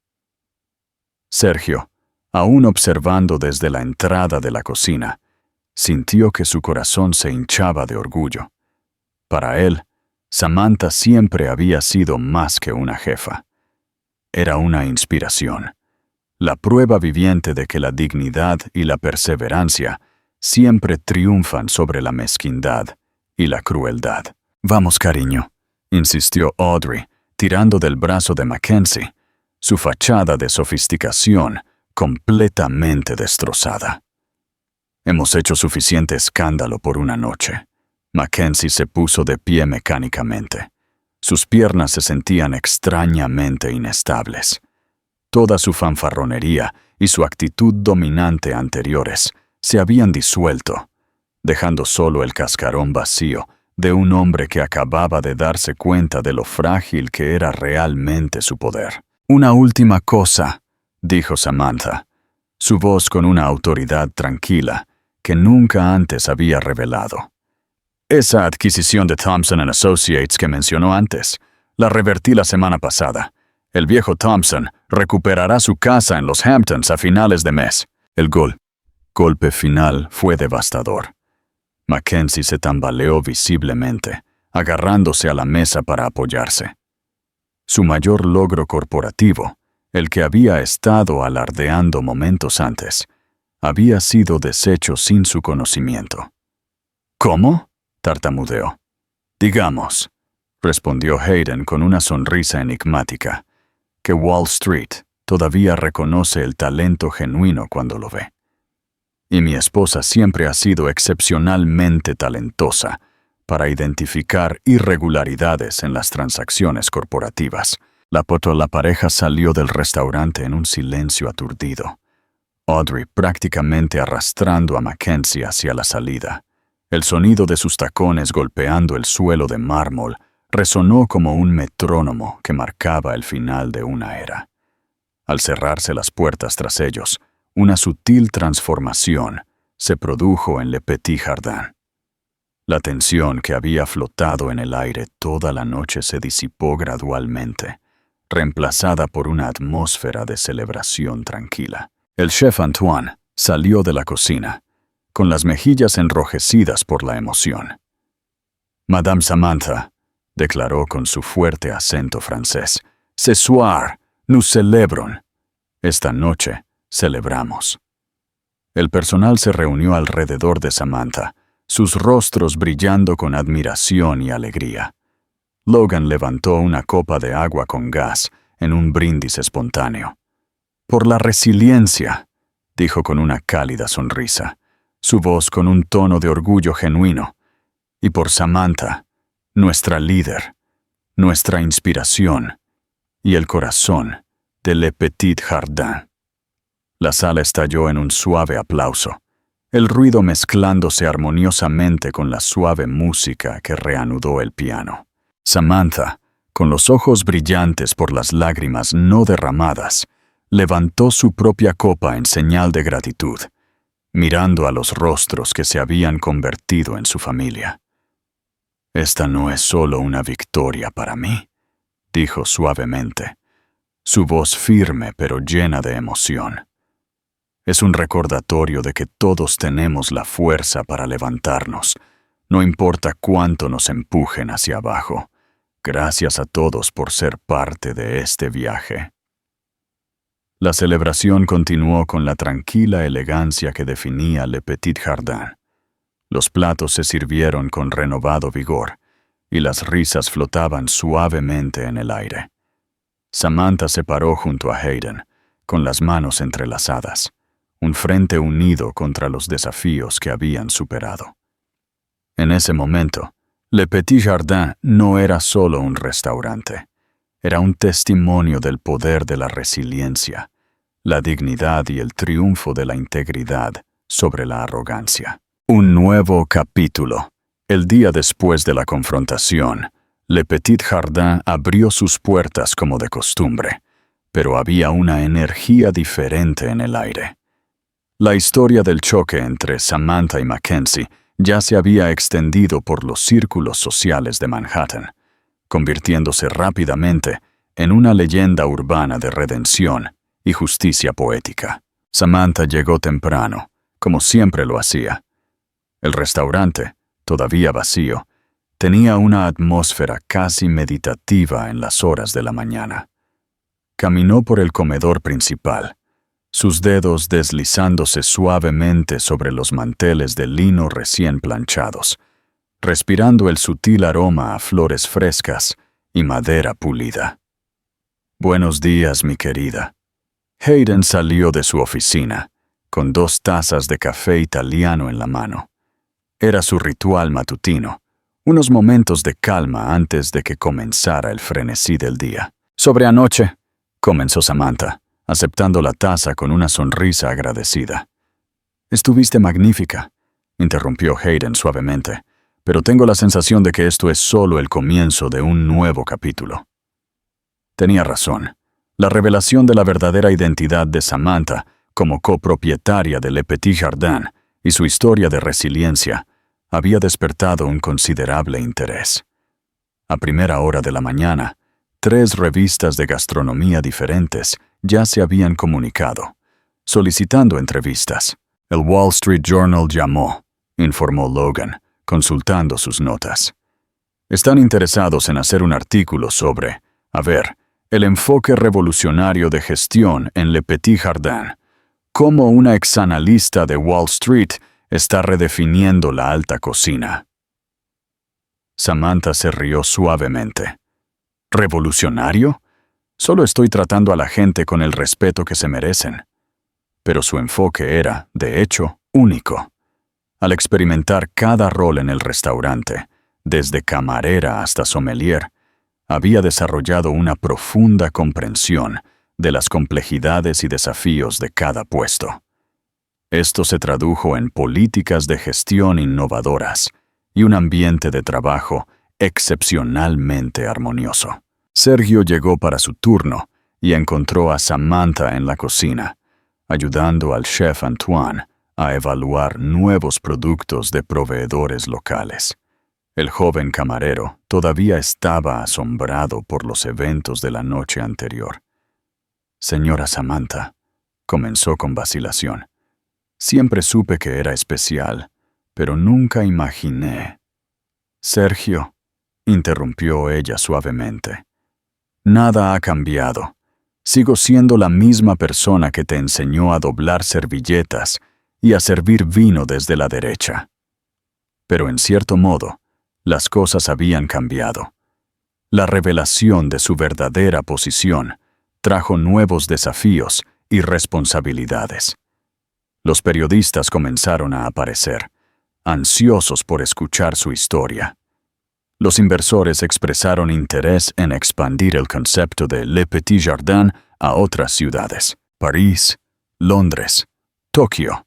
A: Sergio, aún observando desde la entrada de la cocina, sintió que su corazón se hinchaba de orgullo. Para él, Samantha siempre había sido más que una jefa. Era una inspiración, la prueba viviente de que la dignidad y la perseverancia siempre triunfan sobre la mezquindad y la crueldad. «Vamos, cariño», insistió Audrey, tirando del brazo de Mackenzie, su fachada de sofisticación completamente destrozada. «Hemos hecho suficiente escándalo por una noche». Mackenzie se puso de pie mecánicamente. Sus piernas se sentían extrañamente inestables. Toda su fanfarronería y su actitud dominante anteriores se habían disuelto, dejando solo el cascarón vacío de un hombre que acababa de darse cuenta de lo frágil que era realmente su poder. «Una última cosa», dijo Samantha, su voz con una autoridad tranquila que nunca antes había revelado. «Esa adquisición de Thompson & Associates que mencionó antes, la revertí la semana pasada. El viejo Thompson recuperará su casa en los Hamptons a finales de mes». El golpe final fue devastador. Mackenzie se tambaleó visiblemente, agarrándose a la mesa para apoyarse. Su mayor logro corporativo, el que había estado alardeando momentos antes, había sido deshecho sin su conocimiento. «¿Cómo?», tartamudeó. «Digamos», respondió Hayden con una sonrisa enigmática, «que Wall Street todavía reconoce el talento genuino cuando lo ve. Y mi esposa siempre ha sido excepcionalmente talentosa para identificar irregularidades en las transacciones corporativas». La pareja salió del restaurante en un silencio aturdido, Audrey prácticamente arrastrando a Mackenzie hacia la salida. El sonido de sus tacones golpeando el suelo de mármol resonó como un metrónomo que marcaba el final de una era. Al cerrarse las puertas tras ellos, una sutil transformación se produjo en Le Petit Jardin. La tensión que había flotado en el aire toda la noche se disipó gradualmente, reemplazada por una atmósfera de celebración tranquila. El chef Antoine salió de la cocina, con las mejillas enrojecidas por la emoción. «Madame Samantha», declaró con su fuerte acento francés, «ce soir, nous célébrons». Esta noche celebramos. El personal se reunió alrededor de Samantha, sus rostros brillando con admiración y alegría. Logan levantó una copa de agua con gas en un brindis espontáneo. «Por la resiliencia», dijo con una cálida sonrisa, su voz con un tono de orgullo genuino, «y por Samantha, nuestra líder, nuestra inspiración y el corazón de Le Petit Jardin». La sala estalló en un suave aplauso, el ruido mezclándose armoniosamente con la suave música que reanudó el piano. Samantha, con los ojos brillantes por las lágrimas no derramadas, levantó su propia copa en señal de gratitud, mirando a los rostros que se habían convertido en su familia. «Esta no es solo una victoria para mí», dijo suavemente, su voz firme pero llena de emoción. «Es un recordatorio de que todos tenemos la fuerza para levantarnos, no importa cuánto nos empujen hacia abajo. Gracias a todos por ser parte de este viaje». La celebración continuó con la tranquila elegancia que definía Le Petit Jardin. Los platos se sirvieron con renovado vigor, y las risas flotaban suavemente en el aire. Samantha se paró junto a Hayden, con las manos entrelazadas, un frente unido contra los desafíos que habían superado. En ese momento, Le Petit Jardin no era solo un restaurante, era un testimonio del poder de la resiliencia, la dignidad y el triunfo de la integridad sobre la arrogancia. Un nuevo capítulo. El día después de la confrontación, Le Petit Jardin abrió sus puertas como de costumbre, pero había una energía diferente en el aire. La historia del choque entre Samantha y Mackenzie ya se había extendido por los círculos sociales de Manhattan, convirtiéndose rápidamente en una leyenda urbana de redención y justicia poética. Samantha llegó temprano, como siempre lo hacía. El restaurante, todavía vacío, Tenía una atmósfera casi meditativa en las horas de la mañana. Caminó por el comedor principal, sus dedos deslizándose suavemente sobre los manteles de lino recién planchados, respirando el sutil aroma a flores frescas y madera pulida. «Buenos días, mi querida». Hayden salió de su oficina, con 2 tazas de café italiano en la mano. Era su ritual matutino, unos momentos de calma antes de que comenzara el frenesí del día. «Sobre anoche», comenzó Samantha, aceptando la taza con una sonrisa agradecida. «Estuviste magnífica», interrumpió Hayden suavemente, «pero tengo la sensación de que esto es solo el comienzo de un nuevo capítulo». Tenía razón. La revelación de la verdadera identidad de Samantha como copropietaria de Le Petit Jardin y su historia de resiliencia había despertado un considerable interés. A primera hora de la mañana, 3 revistas de gastronomía diferentes ya se habían comunicado, solicitando entrevistas. El Wall Street Journal llamó, informó Logan, consultando sus notas. Están interesados en hacer un artículo sobre, el enfoque revolucionario de gestión en Le Petit Jardin, cómo una exanalista de Wall Street está redefiniendo la alta cocina. Samantha se rió suavemente. ¿Revolucionario? Solo estoy tratando a la gente con el respeto que se merecen. Pero su enfoque era, de hecho, único. Al experimentar cada rol en el restaurante, desde camarera hasta sommelier, había desarrollado una profunda comprensión de las complejidades y desafíos de cada puesto. Esto se tradujo en políticas de gestión innovadoras y un ambiente de trabajo excepcionalmente armonioso. Sergio llegó para su turno y encontró a Samantha en la cocina, ayudando al chef Antoine a evaluar nuevos productos de proveedores locales. El joven camarero todavía estaba asombrado por los eventos de la noche anterior. «Señora Samantha», comenzó con vacilación, «siempre supe que era especial, pero nunca imaginé». «Sergio», interrumpió ella suavemente, «nada ha cambiado. Sigo siendo la misma persona que te enseñó a doblar servilletas y a servir vino desde la derecha». Pero en cierto modo, las cosas habían cambiado. La revelación de su verdadera posición trajo nuevos desafíos y responsabilidades. Los periodistas comenzaron a aparecer, ansiosos por escuchar su historia. Los inversores expresaron interés en expandir el concepto de Le Petit Jardin a otras ciudades: París, Londres, Tokio.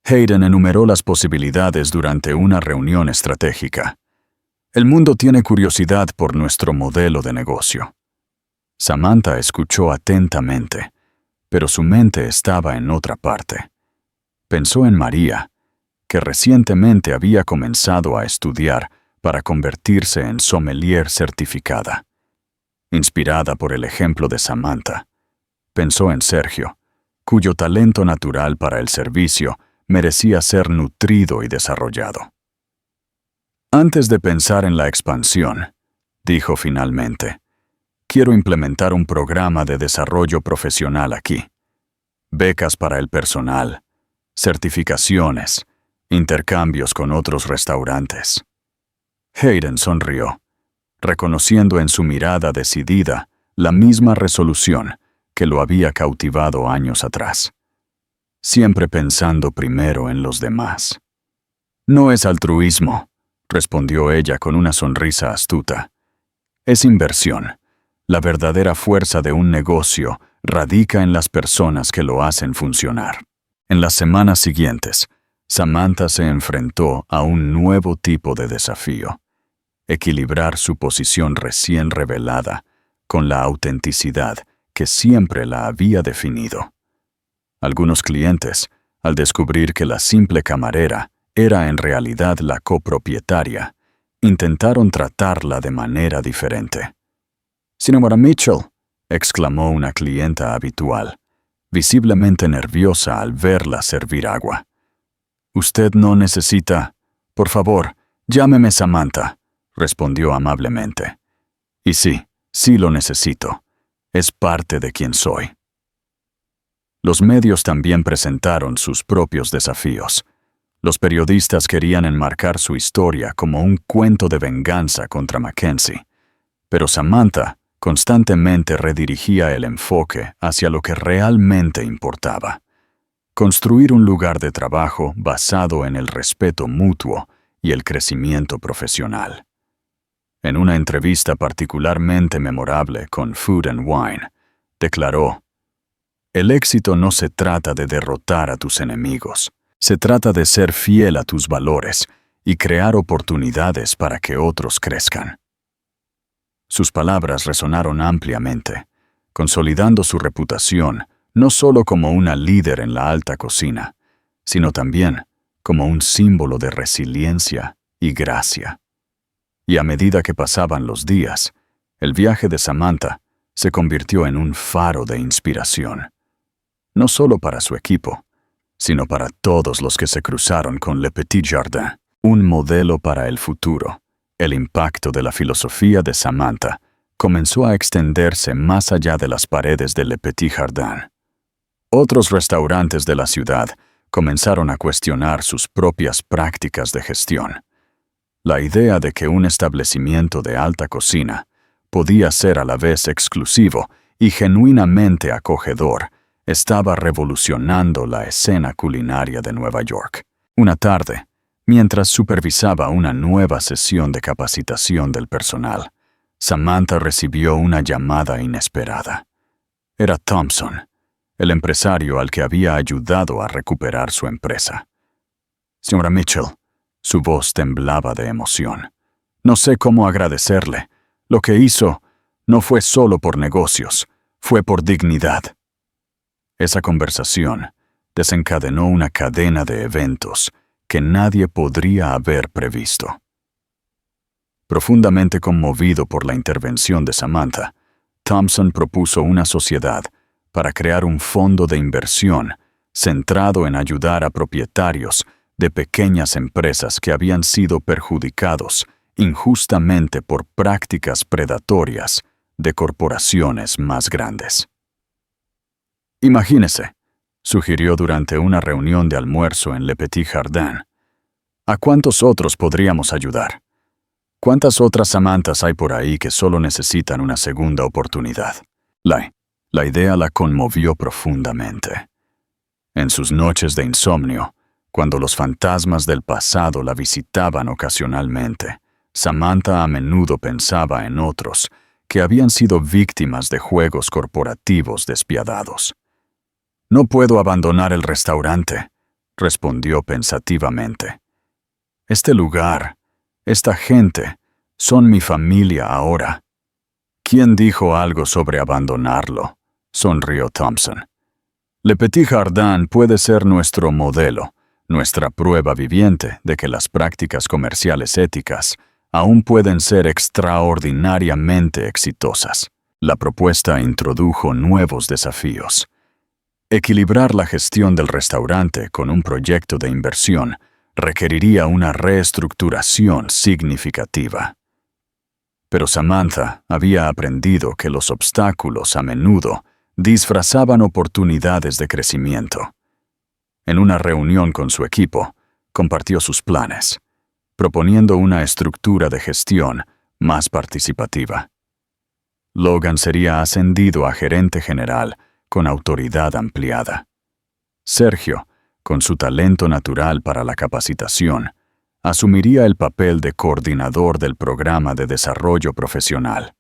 A: Hayden enumeró las posibilidades durante una reunión estratégica. «El mundo tiene curiosidad por nuestro modelo de negocio». Samantha escuchó atentamente, pero su mente estaba en otra parte. Pensó en María, que recientemente había comenzado a estudiar para convertirse en sommelier certificada. Inspirada por el ejemplo de Samantha, pensó en Sergio, cuyo talento natural para el servicio merecía ser nutrido y desarrollado. «Antes de pensar en la expansión», dijo finalmente, «quiero implementar un programa de desarrollo profesional aquí. Becas para el personal, certificaciones, intercambios con otros restaurantes». Hayden sonrió, reconociendo en su mirada decidida la misma resolución que lo había cautivado años atrás. Siempre pensando primero en los demás. «No es altruismo», respondió ella con una sonrisa astuta. «Es inversión. La verdadera fuerza de un negocio radica en las personas que lo hacen funcionar». En las semanas siguientes, Samantha se enfrentó a un nuevo tipo de desafío: equilibrar su posición recién revelada con la autenticidad que siempre la había definido. Algunos clientes, al descubrir que la simple camarera era en realidad la copropietaria, intentaron tratarla de manera diferente. «Señora Mitchell», exclamó una clienta habitual, visiblemente nerviosa al verla servir agua. «Usted no necesita. Por favor, llámeme Samantha. respondió amablemente. Y sí lo necesito. Es parte de quien soy. Los medios también presentaron sus propios desafíos. Los periodistas querían enmarcar su historia como un cuento de venganza contra Mackenzie, pero Samantha constantemente redirigía el enfoque hacia lo que realmente importaba: construir un lugar de trabajo basado en el respeto mutuo y el crecimiento profesional. En una entrevista particularmente memorable con Food and Wine, declaró: «El éxito no se trata de derrotar a tus enemigos, se trata de ser fiel a tus valores y crear oportunidades para que otros crezcan». Sus palabras resonaron ampliamente, consolidando su reputación no solo como una líder en la alta cocina, sino también como un símbolo de resiliencia y gracia. Y a medida que pasaban los días, el viaje de Samantha se convirtió en un faro de inspiración, no solo para su equipo, sino para todos los que se cruzaron con Le Petit Jardin, un modelo para el futuro. El impacto de la filosofía de Samantha comenzó a extenderse más allá de las paredes de Le Petit Jardin. Otros restaurantes de la ciudad comenzaron a cuestionar sus propias prácticas de gestión. La idea de que un establecimiento de alta cocina podía ser a la vez exclusivo y genuinamente acogedor estaba revolucionando la escena culinaria de Nueva York. Una tarde, mientras supervisaba una nueva sesión de capacitación del personal, Samantha recibió una llamada inesperada. Era Thompson, el empresario al que había ayudado a recuperar su empresa. «Señora Mitchell», su voz temblaba de emoción, «no sé cómo agradecerle. Lo que hizo no fue solo por negocios, fue por dignidad». Esa conversación desencadenó una cadena de eventos que nadie podría haber previsto. Profundamente conmovido por la intervención de Samantha, Thompson propuso una sociedad para crear un fondo de inversión centrado en ayudar a propietarios de pequeñas empresas que habían sido perjudicados injustamente por prácticas predatorias de corporaciones más grandes. «Imagínese», sugirió durante una reunión de almuerzo en Le Petit Jardin, «¿a cuántos otros podríamos ayudar? ¿Cuántas otras Samanthas hay por ahí que solo necesitan una segunda oportunidad?» La idea la conmovió profundamente. En sus noches de insomnio, cuando los fantasmas del pasado la visitaban ocasionalmente, Samantha a menudo pensaba en otros que habían sido víctimas de juegos corporativos despiadados. «No puedo abandonar el restaurante», respondió pensativamente. «Este lugar, esta gente, son mi familia ahora». «¿Quién dijo algo sobre abandonarlo?», sonrió Thompson. «Le Petit Jardin puede ser nuestro modelo, nuestra prueba viviente de que las prácticas comerciales éticas aún pueden ser extraordinariamente exitosas». La propuesta introdujo nuevos desafíos. Equilibrar la gestión del restaurante con un proyecto de inversión requeriría una reestructuración significativa. Pero Samantha había aprendido que los obstáculos a menudo disfrazaban oportunidades de crecimiento. En una reunión con su equipo, compartió sus planes, proponiendo una estructura de gestión más participativa. Logan sería ascendido a gerente general con autoridad ampliada. Sergio, con su talento natural para la capacitación, asumiría el papel de coordinador del programa de desarrollo profesional.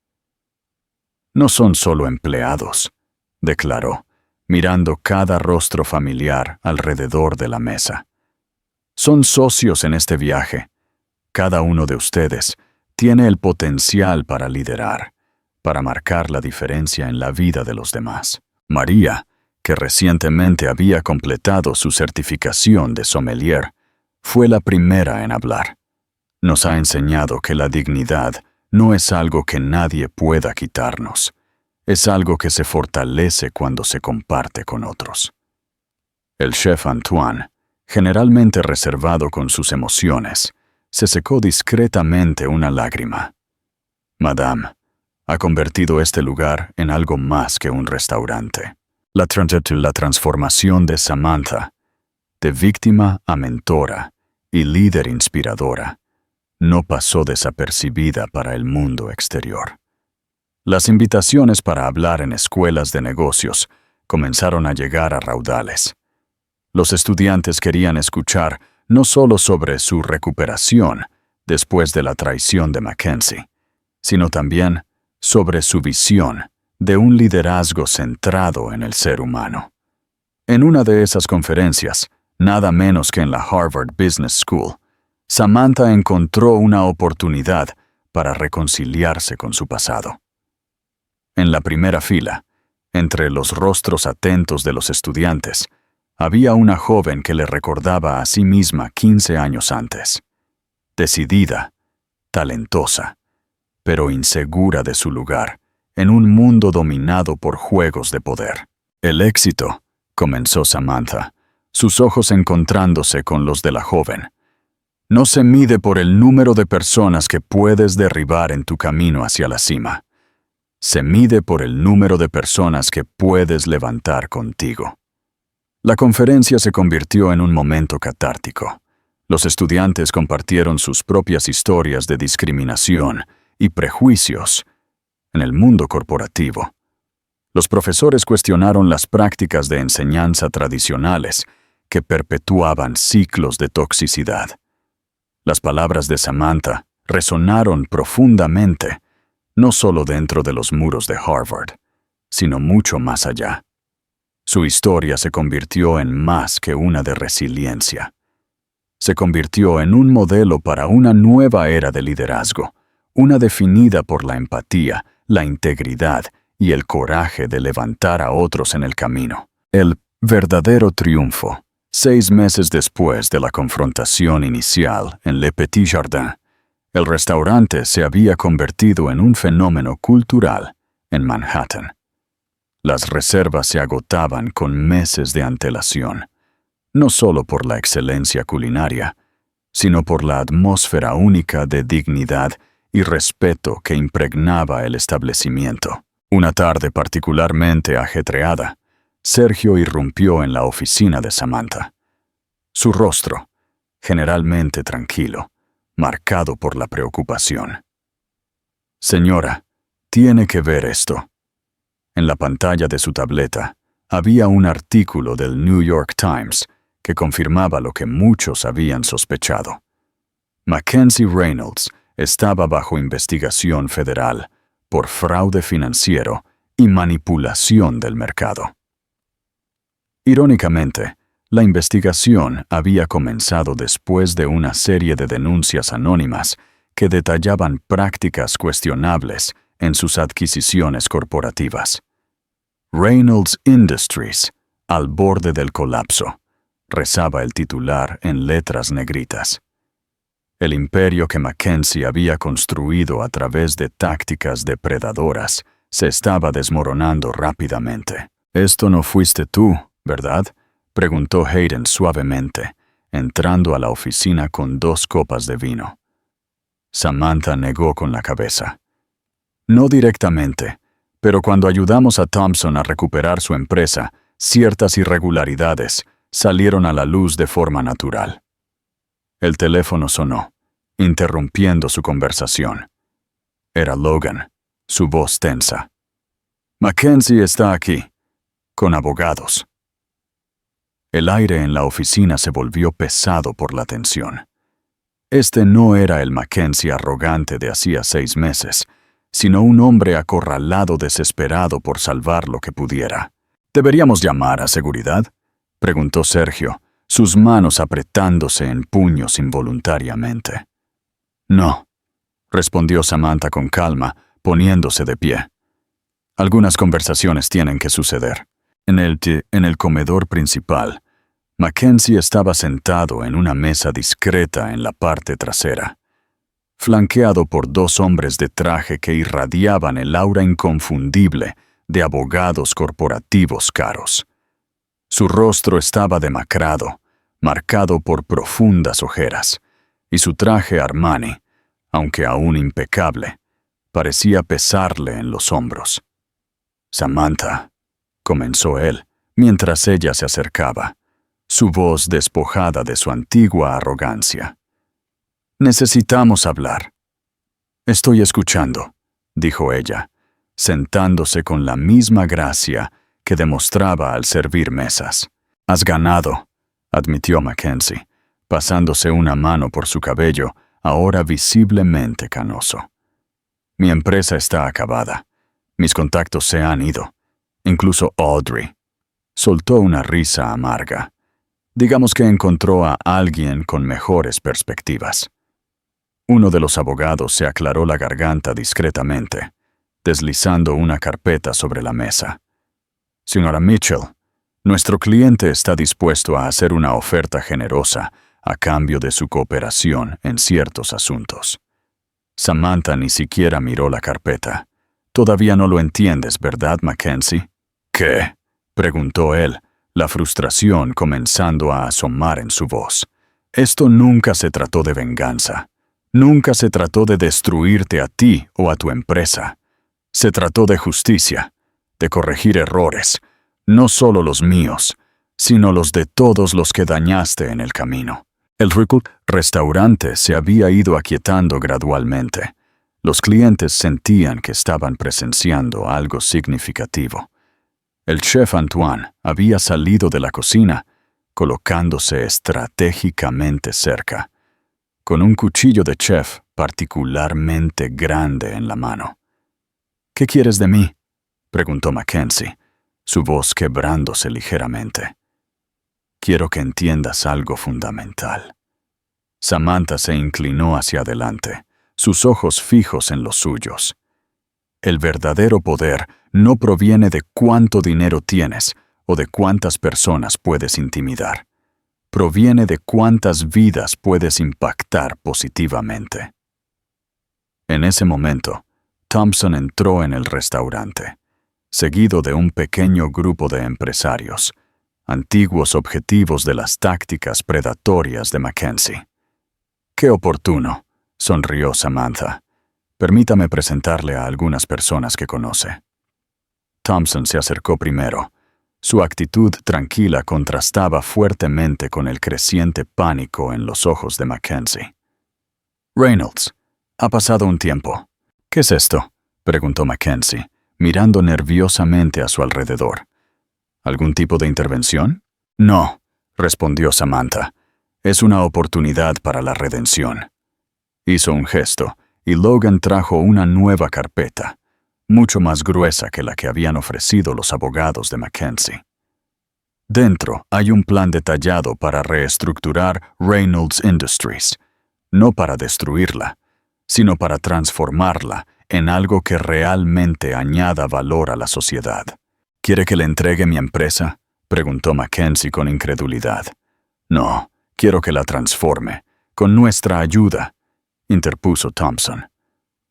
A: «No son solo empleados», declaró, mirando cada rostro familiar alrededor de la mesa. «Son socios en este viaje. Cada uno de ustedes tiene el potencial para liderar, para marcar la diferencia en la vida de los demás». María, que recientemente había completado su certificación de sommelier, fue la primera en hablar. «Nos ha enseñado que la dignidad no es algo que nadie pueda quitarnos. Es algo que se fortalece cuando se comparte con otros». El chef Antoine, generalmente reservado con sus emociones, se secó discretamente una lágrima. Madame, ha convertido este lugar en algo más que un restaurante. La transformación de Samantha, de víctima a mentora y líder inspiradora, no pasó desapercibida para el mundo exterior. Las invitaciones para hablar en escuelas de negocios comenzaron a llegar a raudales. Los estudiantes querían escuchar no solo sobre su recuperación después de la traición de Mackenzie, sino también sobre su visión de un liderazgo centrado en el ser humano. En una de esas conferencias, nada menos que en la Harvard Business School, Samantha encontró una oportunidad para reconciliarse con su pasado. En la primera fila, entre los rostros atentos de los estudiantes, había una joven que le recordaba a sí misma 15 años antes. Decidida, talentosa, pero insegura de su lugar, en un mundo dominado por juegos de poder. El éxito, comenzó Samantha, sus ojos encontrándose con los de la joven, no se mide por el número de personas que puedes derribar en tu camino hacia la cima. Se mide por el número de personas que puedes levantar contigo. La conferencia se convirtió en un momento catártico. Los estudiantes compartieron sus propias historias de discriminación y prejuicios en el mundo corporativo. Los profesores cuestionaron las prácticas de enseñanza tradicionales que perpetuaban ciclos de toxicidad. Las palabras de Samantha resonaron profundamente, no solo dentro de los muros de Harvard, sino mucho más allá. Su historia se convirtió en más que una de resiliencia. Se convirtió en un modelo para una nueva era de liderazgo, una definida por la empatía, la integridad y el coraje de levantar a otros en el camino. El verdadero triunfo, 6 meses después de la confrontación inicial en Le Petit Jardin, el restaurante se había convertido en un fenómeno cultural en Manhattan. Las reservas se agotaban con meses de antelación, no solo por la excelencia culinaria, sino por la atmósfera única de dignidad y respeto que impregnaba el establecimiento. Una tarde particularmente ajetreada, Sergio irrumpió en la oficina de Samantha. Su rostro, generalmente tranquilo, marcado por la preocupación. «Señora, tiene que ver esto». En la pantalla de su tableta había un artículo del New York Times que confirmaba lo que muchos habían sospechado. Mackenzie Reynolds estaba bajo investigación federal por fraude financiero y manipulación del mercado. Irónicamente, la investigación había comenzado después de una serie de denuncias anónimas que detallaban prácticas cuestionables en sus adquisiciones corporativas. Reynolds Industries, al borde del colapso, rezaba el titular en letras negritas. El imperio que Mackenzie había construido a través de tácticas depredadoras se estaba desmoronando rápidamente. «Esto no fuiste tú, ¿verdad?», preguntó Hayden suavemente, entrando a la oficina con 2 copas de vino. Samantha negó con la cabeza. «No directamente, pero cuando ayudamos a Thompson a recuperar su empresa, ciertas irregularidades salieron a la luz de forma natural». El teléfono sonó, interrumpiendo su conversación. Era Logan, su voz tensa. «Mackenzie está aquí, con abogados». El aire en la oficina se volvió pesado por la tensión. Este no era el Mackenzie arrogante de hacía 6 meses, sino un hombre acorralado desesperado por salvar lo que pudiera. «¿Deberíamos llamar a seguridad?», preguntó Sergio, sus manos apretándose en puños involuntariamente. «No», respondió Samantha con calma, poniéndose de pie. «Algunas conversaciones tienen que suceder». En el comedor principal, Mackenzie estaba sentado en una mesa discreta en la parte trasera, flanqueado por 2 hombres de traje que irradiaban el aura inconfundible de abogados corporativos caros. Su rostro estaba demacrado, marcado por profundas ojeras, y su traje Armani, aunque aún impecable, parecía pesarle en los hombros. «Samantha», comenzó él, mientras ella se acercaba, su voz despojada de su antigua arrogancia. «Necesitamos hablar». «Estoy escuchando», dijo ella, sentándose con la misma gracia que demostraba al servir mesas. «Has ganado», admitió Mackenzie, pasándose una mano por su cabello, ahora visiblemente canoso. «Mi empresa está acabada. Mis contactos se han ido. Incluso Audrey». Soltó una risa amarga. Digamos que encontró a alguien con mejores perspectivas. Uno de los abogados se aclaró la garganta discretamente, deslizando una carpeta sobre la mesa. «Señora Mitchell, nuestro cliente está dispuesto a hacer una oferta generosa a cambio de su cooperación en ciertos asuntos». Samantha ni siquiera miró la carpeta. «Todavía no lo entiendes, ¿verdad, Mackenzie?» «¿Qué?», preguntó él, la frustración comenzando a asomar en su voz. «Esto nunca se trató de venganza. Nunca se trató de destruirte a ti o a tu empresa. Se trató de justicia, de corregir errores, no solo los míos, sino los de todos los que dañaste en el camino». El restaurante se había ido aquietando gradualmente. Los clientes sentían que estaban presenciando algo significativo. El chef Antoine había salido de la cocina, colocándose estratégicamente cerca, con un cuchillo de chef particularmente grande en la mano. «¿Qué quieres de mí?», preguntó Mackenzie, su voz quebrándose ligeramente. «Quiero que entiendas algo fundamental». Samantha se inclinó hacia adelante, sus ojos fijos en los suyos. «El verdadero poder no proviene de cuánto dinero tienes o de cuántas personas puedes intimidar. Proviene de cuántas vidas puedes impactar positivamente». En ese momento, Thompson entró en el restaurante, seguido de un pequeño grupo de empresarios, antiguos objetivos de las tácticas predatorias de Mackenzie. «Qué oportuno», sonrió Samantha. «Permítame presentarle a algunas personas que conoce». Thompson se acercó primero. Su actitud tranquila contrastaba fuertemente con el creciente pánico en los ojos de Mackenzie. «Reynolds, ha pasado un tiempo». «¿Qué es esto?», preguntó Mackenzie, mirando nerviosamente a su alrededor. «¿Algún tipo de intervención?» «No», respondió Samantha. «Es una oportunidad para la redención». Hizo un gesto, y Logan trajo una nueva carpeta, mucho más gruesa que la que habían ofrecido los abogados de Mackenzie. Dentro hay un plan detallado para reestructurar Reynolds Industries, no para destruirla, sino para transformarla en algo que realmente añada valor a la sociedad. «¿Quiere que le entregue mi empresa?», preguntó Mackenzie con incredulidad. «No, quiero que la transforme, con nuestra ayuda», interpuso Thompson.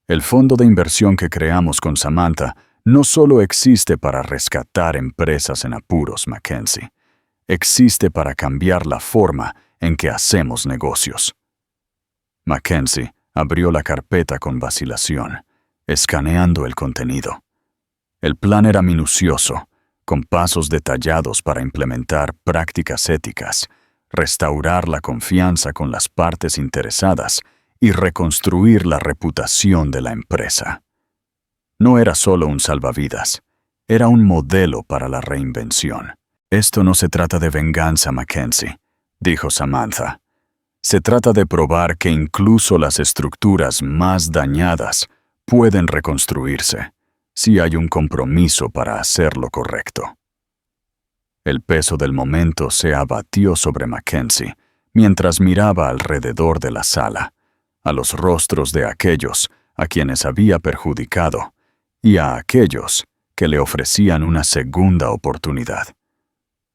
A: «El fondo de inversión que creamos con Samantha no solo existe para rescatar empresas en apuros, Mackenzie. Existe para cambiar la forma en que hacemos negocios». Mackenzie abrió la carpeta con vacilación, escaneando el contenido. El plan era minucioso, con pasos detallados para implementar prácticas éticas, restaurar la confianza con las partes interesadas y reconstruir la reputación de la empresa. No era solo un salvavidas, era un modelo para la reinvención. «Esto no se trata de venganza, Mackenzie», dijo Samantha. «Se trata de probar que incluso las estructuras más dañadas pueden reconstruirse, si hay un compromiso para hacer lo correcto». El peso del momento se abatió sobre Mackenzie mientras miraba alrededor de la sala, a los rostros de aquellos a quienes había perjudicado y a aquellos que le ofrecían una segunda oportunidad.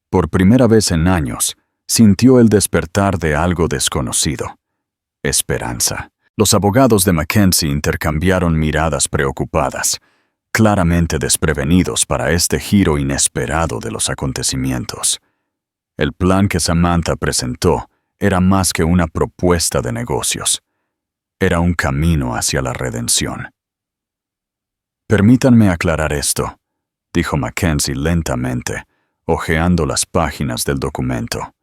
A: Por primera vez en años, sintió el despertar de algo desconocido: esperanza. Los abogados de Mackenzie intercambiaron miradas preocupadas, claramente desprevenidos para este giro inesperado de los acontecimientos. El plan que Samantha presentó era más que una propuesta de negocios. Era un camino hacia la redención. Permítanme aclarar esto, dijo Mackenzie lentamente, hojeando las páginas del documento.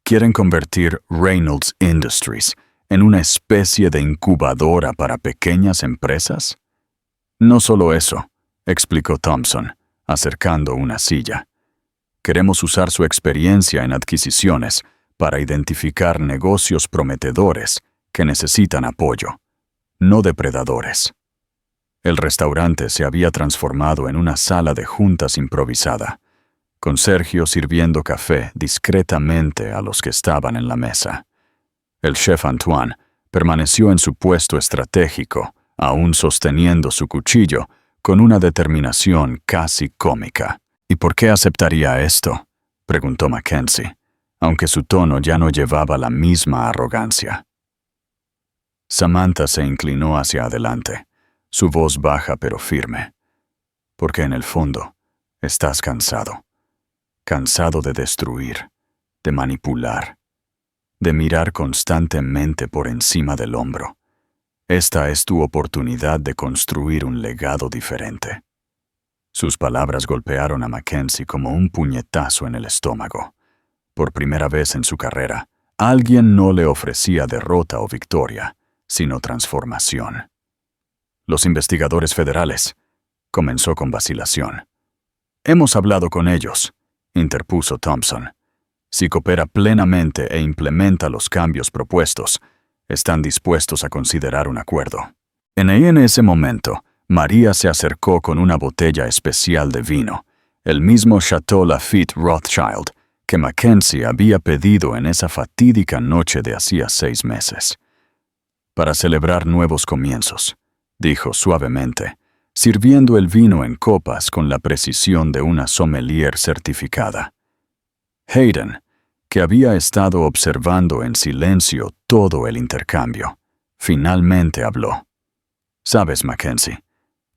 A: ¿Quieren convertir Reynolds Industries en una especie de incubadora para pequeñas empresas? No solo eso, explicó Thompson, acercando una silla. Queremos usar su experiencia en adquisiciones para identificar negocios prometedores que necesitan apoyo, no depredadores. El restaurante se había transformado en una sala de juntas improvisada, con Sergio sirviendo café discretamente a los que estaban en la mesa. El chef Antoine permaneció en su puesto estratégico, aún sosteniendo su cuchillo, con una determinación casi cómica. ¿Y por qué aceptaría esto?, preguntó Mackenzie, aunque su tono ya no llevaba la misma arrogancia. Samantha se inclinó hacia adelante, su voz baja pero firme. Porque en el fondo, estás cansado. Cansado de destruir, de manipular, de mirar constantemente por encima del hombro. Esta es tu oportunidad de construir un legado diferente. Sus palabras golpearon a Mackenzie como un puñetazo en el estómago. Por primera vez en su carrera, alguien no le ofrecía derrota o victoria, sino transformación. Los investigadores federales, comenzó con vacilación. Hemos hablado con ellos, interpuso Thompson. Si coopera plenamente e implementa los cambios propuestos, están dispuestos a considerar un acuerdo. En ese momento, María se acercó con una botella especial de vino, el mismo Chateau Lafite Rothschild que Mackenzie había pedido en esa fatídica noche de hacía 6 meses. Para celebrar nuevos comienzos, dijo suavemente, sirviendo el vino en copas con la precisión de una sommelier certificada. Hayden, que había estado observando en silencio todo el intercambio, finalmente habló. Sabes, Mackenzie,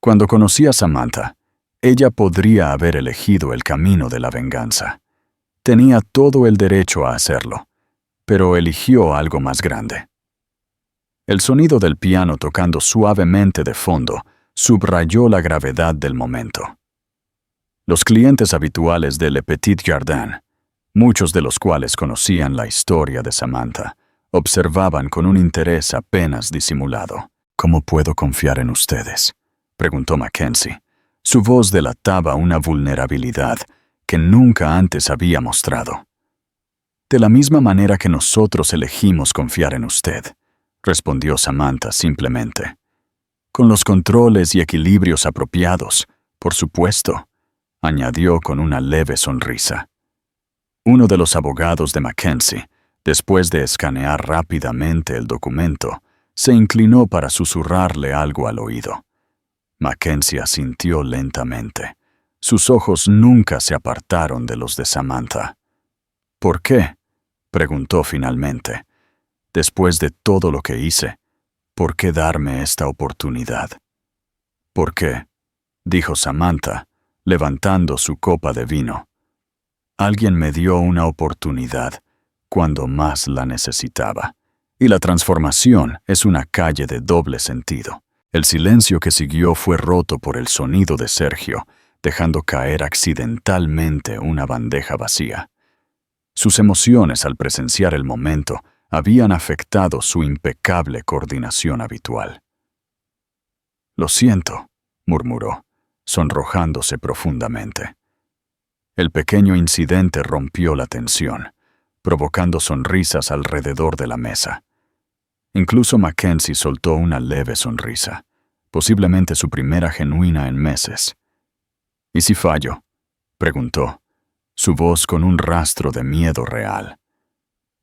A: cuando conocí a Samantha, ella podría haber elegido el camino de la venganza. Tenía todo el derecho a hacerlo, pero eligió algo más grande. El sonido del piano tocando suavemente de fondo subrayó la gravedad del momento. Los clientes habituales de Le Petit Jardin, muchos de los cuales conocían la historia de Samantha, observaban con un interés apenas disimulado. ¿Cómo puedo confiar en ustedes?, preguntó Mackenzie. Su voz delataba una vulnerabilidad que nunca antes había mostrado. De la misma manera que nosotros elegimos confiar en usted, respondió Samantha simplemente. Con los controles y equilibrios apropiados, por supuesto, añadió con una leve sonrisa. Uno de los abogados de Mackenzie, después de escanear rápidamente el documento, se inclinó para susurrarle algo al oído. Mackenzie asintió lentamente. Sus ojos nunca se apartaron de los de Samantha. ¿Por qué?, preguntó finalmente. Después de todo lo que hice, ¿por qué darme esta oportunidad? ¿Por qué?, dijo Samantha, levantando su copa de vino. Alguien me dio una oportunidad cuando más la necesitaba. Y la transformación es una calle de doble sentido. El silencio que siguió fue roto por el sonido de Sergio, dejando caer accidentalmente una bandeja vacía. Sus emociones al presenciar el momento habían afectado su impecable coordinación habitual. «Lo siento», murmuró, sonrojándose profundamente. El pequeño incidente rompió la tensión, provocando sonrisas alrededor de la mesa. Incluso Mackenzie soltó una leve sonrisa, posiblemente su primera genuina en meses. «¿Y si fallo?», preguntó, su voz con un rastro de miedo real.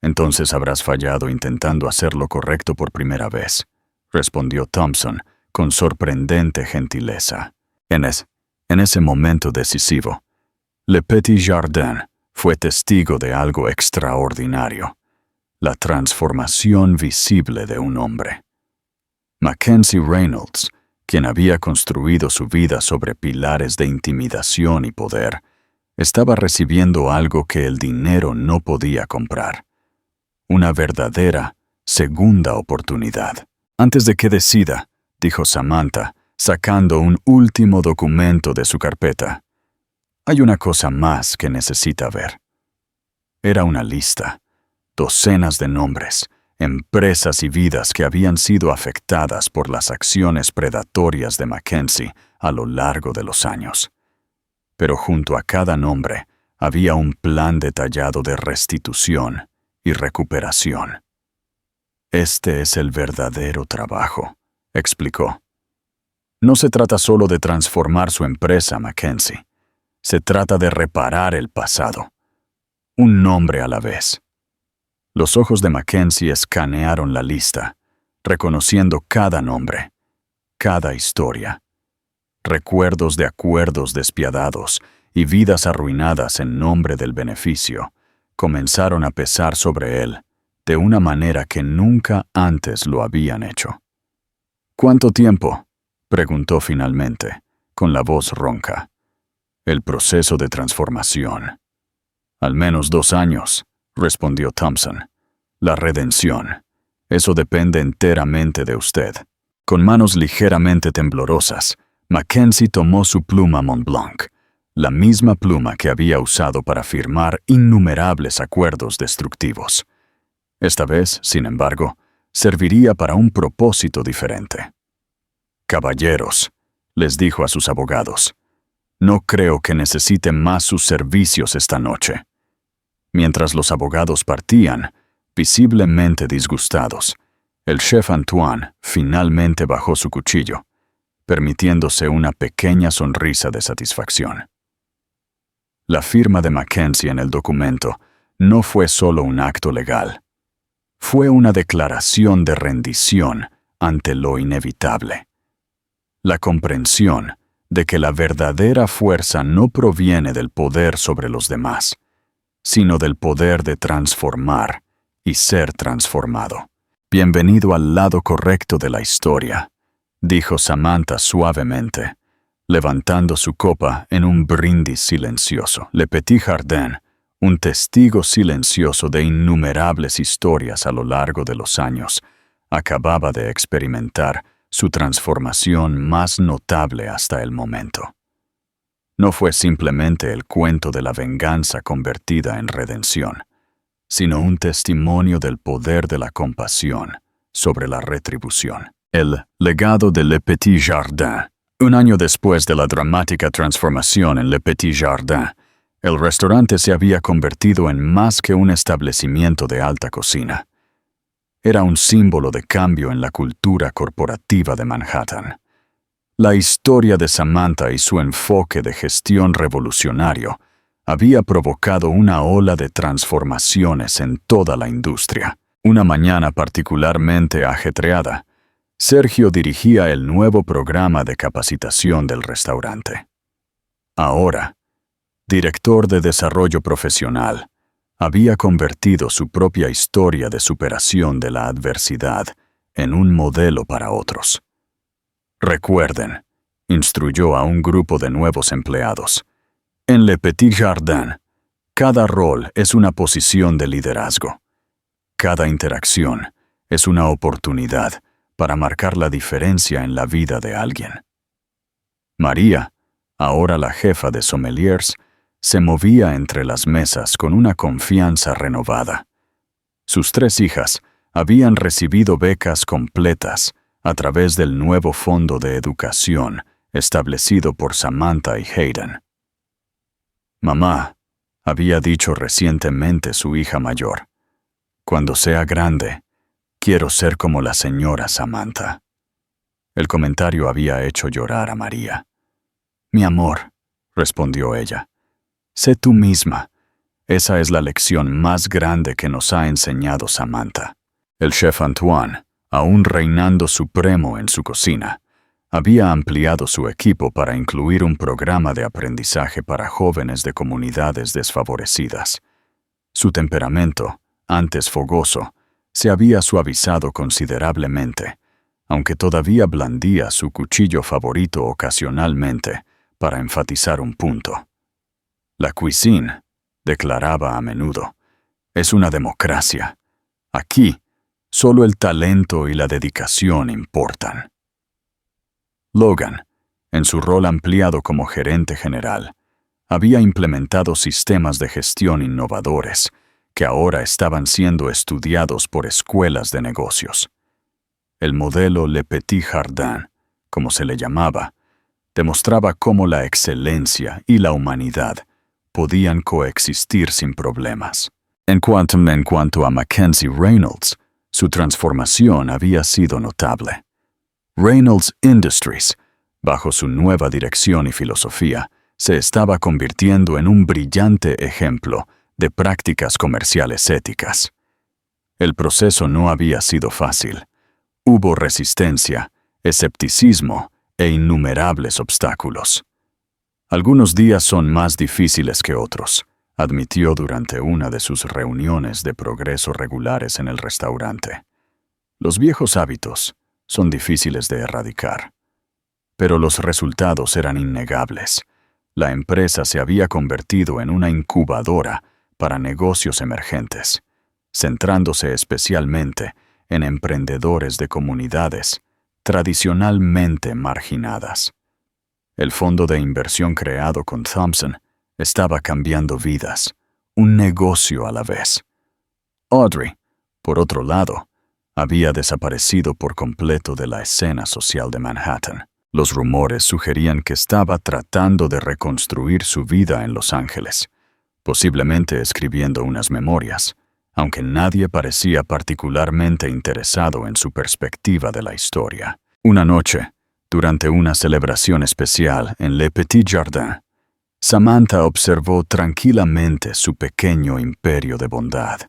A: «Entonces habrás fallado intentando hacer lo correcto por primera vez», respondió Thompson con sorprendente gentileza. En ese momento decisivo, Le Petit Jardin fue testigo de algo extraordinario, la transformación visible de un hombre. Mackenzie Reynolds, quien había construido su vida sobre pilares de intimidación y poder, estaba recibiendo algo que el dinero no podía comprar: una verdadera segunda oportunidad. Antes de que decida, dijo Samantha, sacando un último documento de su carpeta. Hay una cosa más que necesita ver. Era una lista, docenas de nombres, empresas y vidas que habían sido afectadas por las acciones predatorias de Mackenzie a lo largo de los años. Pero junto a cada nombre había un plan detallado de restitución y recuperación. Este es el verdadero trabajo, explicó. No se trata solo de transformar su empresa, Mackenzie. Se trata de reparar el pasado. Un nombre a la vez. Los ojos de Mackenzie escanearon la lista, reconociendo cada nombre, cada historia. Recuerdos de acuerdos despiadados y vidas arruinadas en nombre del beneficio comenzaron a pesar sobre él de una manera que nunca antes lo habían hecho. ¿Cuánto tiempo?, preguntó finalmente, con la voz ronca. El proceso de transformación. Al menos 2 años, respondió Thompson. La redención. Eso depende enteramente de usted. Con manos ligeramente temblorosas, Mackenzie tomó su pluma Montblanc, la misma pluma que había usado para firmar innumerables acuerdos destructivos. Esta vez, sin embargo, serviría para un propósito diferente. Caballeros, les dijo a sus abogados, no creo que necesite más sus servicios esta noche. Mientras los abogados partían, visiblemente disgustados, el chef Antoine finalmente bajó su cuchillo, permitiéndose una pequeña sonrisa de satisfacción. La firma de Mackenzie en el documento no fue solo un acto legal. Fue una declaración de rendición ante lo inevitable. La comprensión de que la verdadera fuerza no proviene del poder sobre los demás, sino del poder de transformar y ser transformado. Bienvenido al lado correcto de la historia, dijo Samantha suavemente, levantando su copa en un brindis silencioso. Le Petit Jardin, un testigo silencioso de innumerables historias a lo largo de los años, acababa de experimentar su transformación más notable hasta el momento. No fue simplemente el cuento de la venganza convertida en redención, sino un testimonio del poder de la compasión sobre la retribución. El legado de Le Petit Jardin. Un año después de la dramática transformación en Le Petit Jardin, el restaurante se había convertido en más que un establecimiento de alta cocina. Era un símbolo de cambio en la cultura corporativa de Manhattan. La historia de Samantha y su enfoque de gestión revolucionario había provocado una ola de transformaciones en toda la industria. Una mañana particularmente ajetreada, Sergio dirigía el nuevo programa de capacitación del restaurante. Ahora, director de desarrollo profesional, había convertido su propia historia de superación de la adversidad en un modelo para otros. Recuerden, instruyó a un grupo de nuevos empleados, en Le Petit Jardin, cada rol es una posición de liderazgo. Cada interacción es una oportunidad para marcar la diferencia en la vida de alguien. María, ahora la jefa de sommeliers, se movía entre las mesas con una confianza renovada. Sus 3 hijas habían recibido becas completas a través del nuevo fondo de educación establecido por Samantha y Hayden. Mamá, había dicho recientemente su hija mayor, cuando sea grande, quiero ser como la señora Samantha. El comentario había hecho llorar a María. Mi amor, respondió ella, sé tú misma. Esa es la lección más grande que nos ha enseñado Samantha. El chef Antoine, aún reinando supremo en su cocina, había ampliado su equipo para incluir un programa de aprendizaje para jóvenes de comunidades desfavorecidas. Su temperamento, antes fogoso, se había suavizado considerablemente, aunque todavía blandía su cuchillo favorito ocasionalmente para enfatizar un punto. La cuisine, declaraba a menudo, es una democracia. Aquí, solo el talento y la dedicación importan. Logan, en su rol ampliado como gerente general, había implementado sistemas de gestión innovadores que ahora estaban siendo estudiados por escuelas de negocios. El modelo Le Petit Jardin, como se le llamaba, demostraba cómo la excelencia y la humanidad podían coexistir sin problemas. En cuanto a Mackenzie Reynolds, su transformación había sido notable. Reynolds Industries, bajo su nueva dirección y filosofía, se estaba convirtiendo en un brillante ejemplo de prácticas comerciales éticas. El proceso no había sido fácil. Hubo resistencia, escepticismo e innumerables obstáculos. Algunos días son más difíciles que otros, admitió durante una de sus reuniones de progreso regulares en el restaurante. Los viejos hábitos son difíciles de erradicar, pero los resultados eran innegables. La empresa se había convertido en una incubadora para negocios emergentes, centrándose especialmente en emprendedores de comunidades tradicionalmente marginadas. El fondo de inversión creado con Thompson estaba cambiando vidas, un negocio a la vez. Audrey, por otro lado, había desaparecido por completo de la escena social de Manhattan. Los rumores sugerían que estaba tratando de reconstruir su vida en Los Ángeles, posiblemente escribiendo unas memorias, aunque nadie parecía particularmente interesado en su perspectiva de la historia. Una noche, durante una celebración especial en Le Petit Jardin, Samantha observó tranquilamente su pequeño imperio de bondad,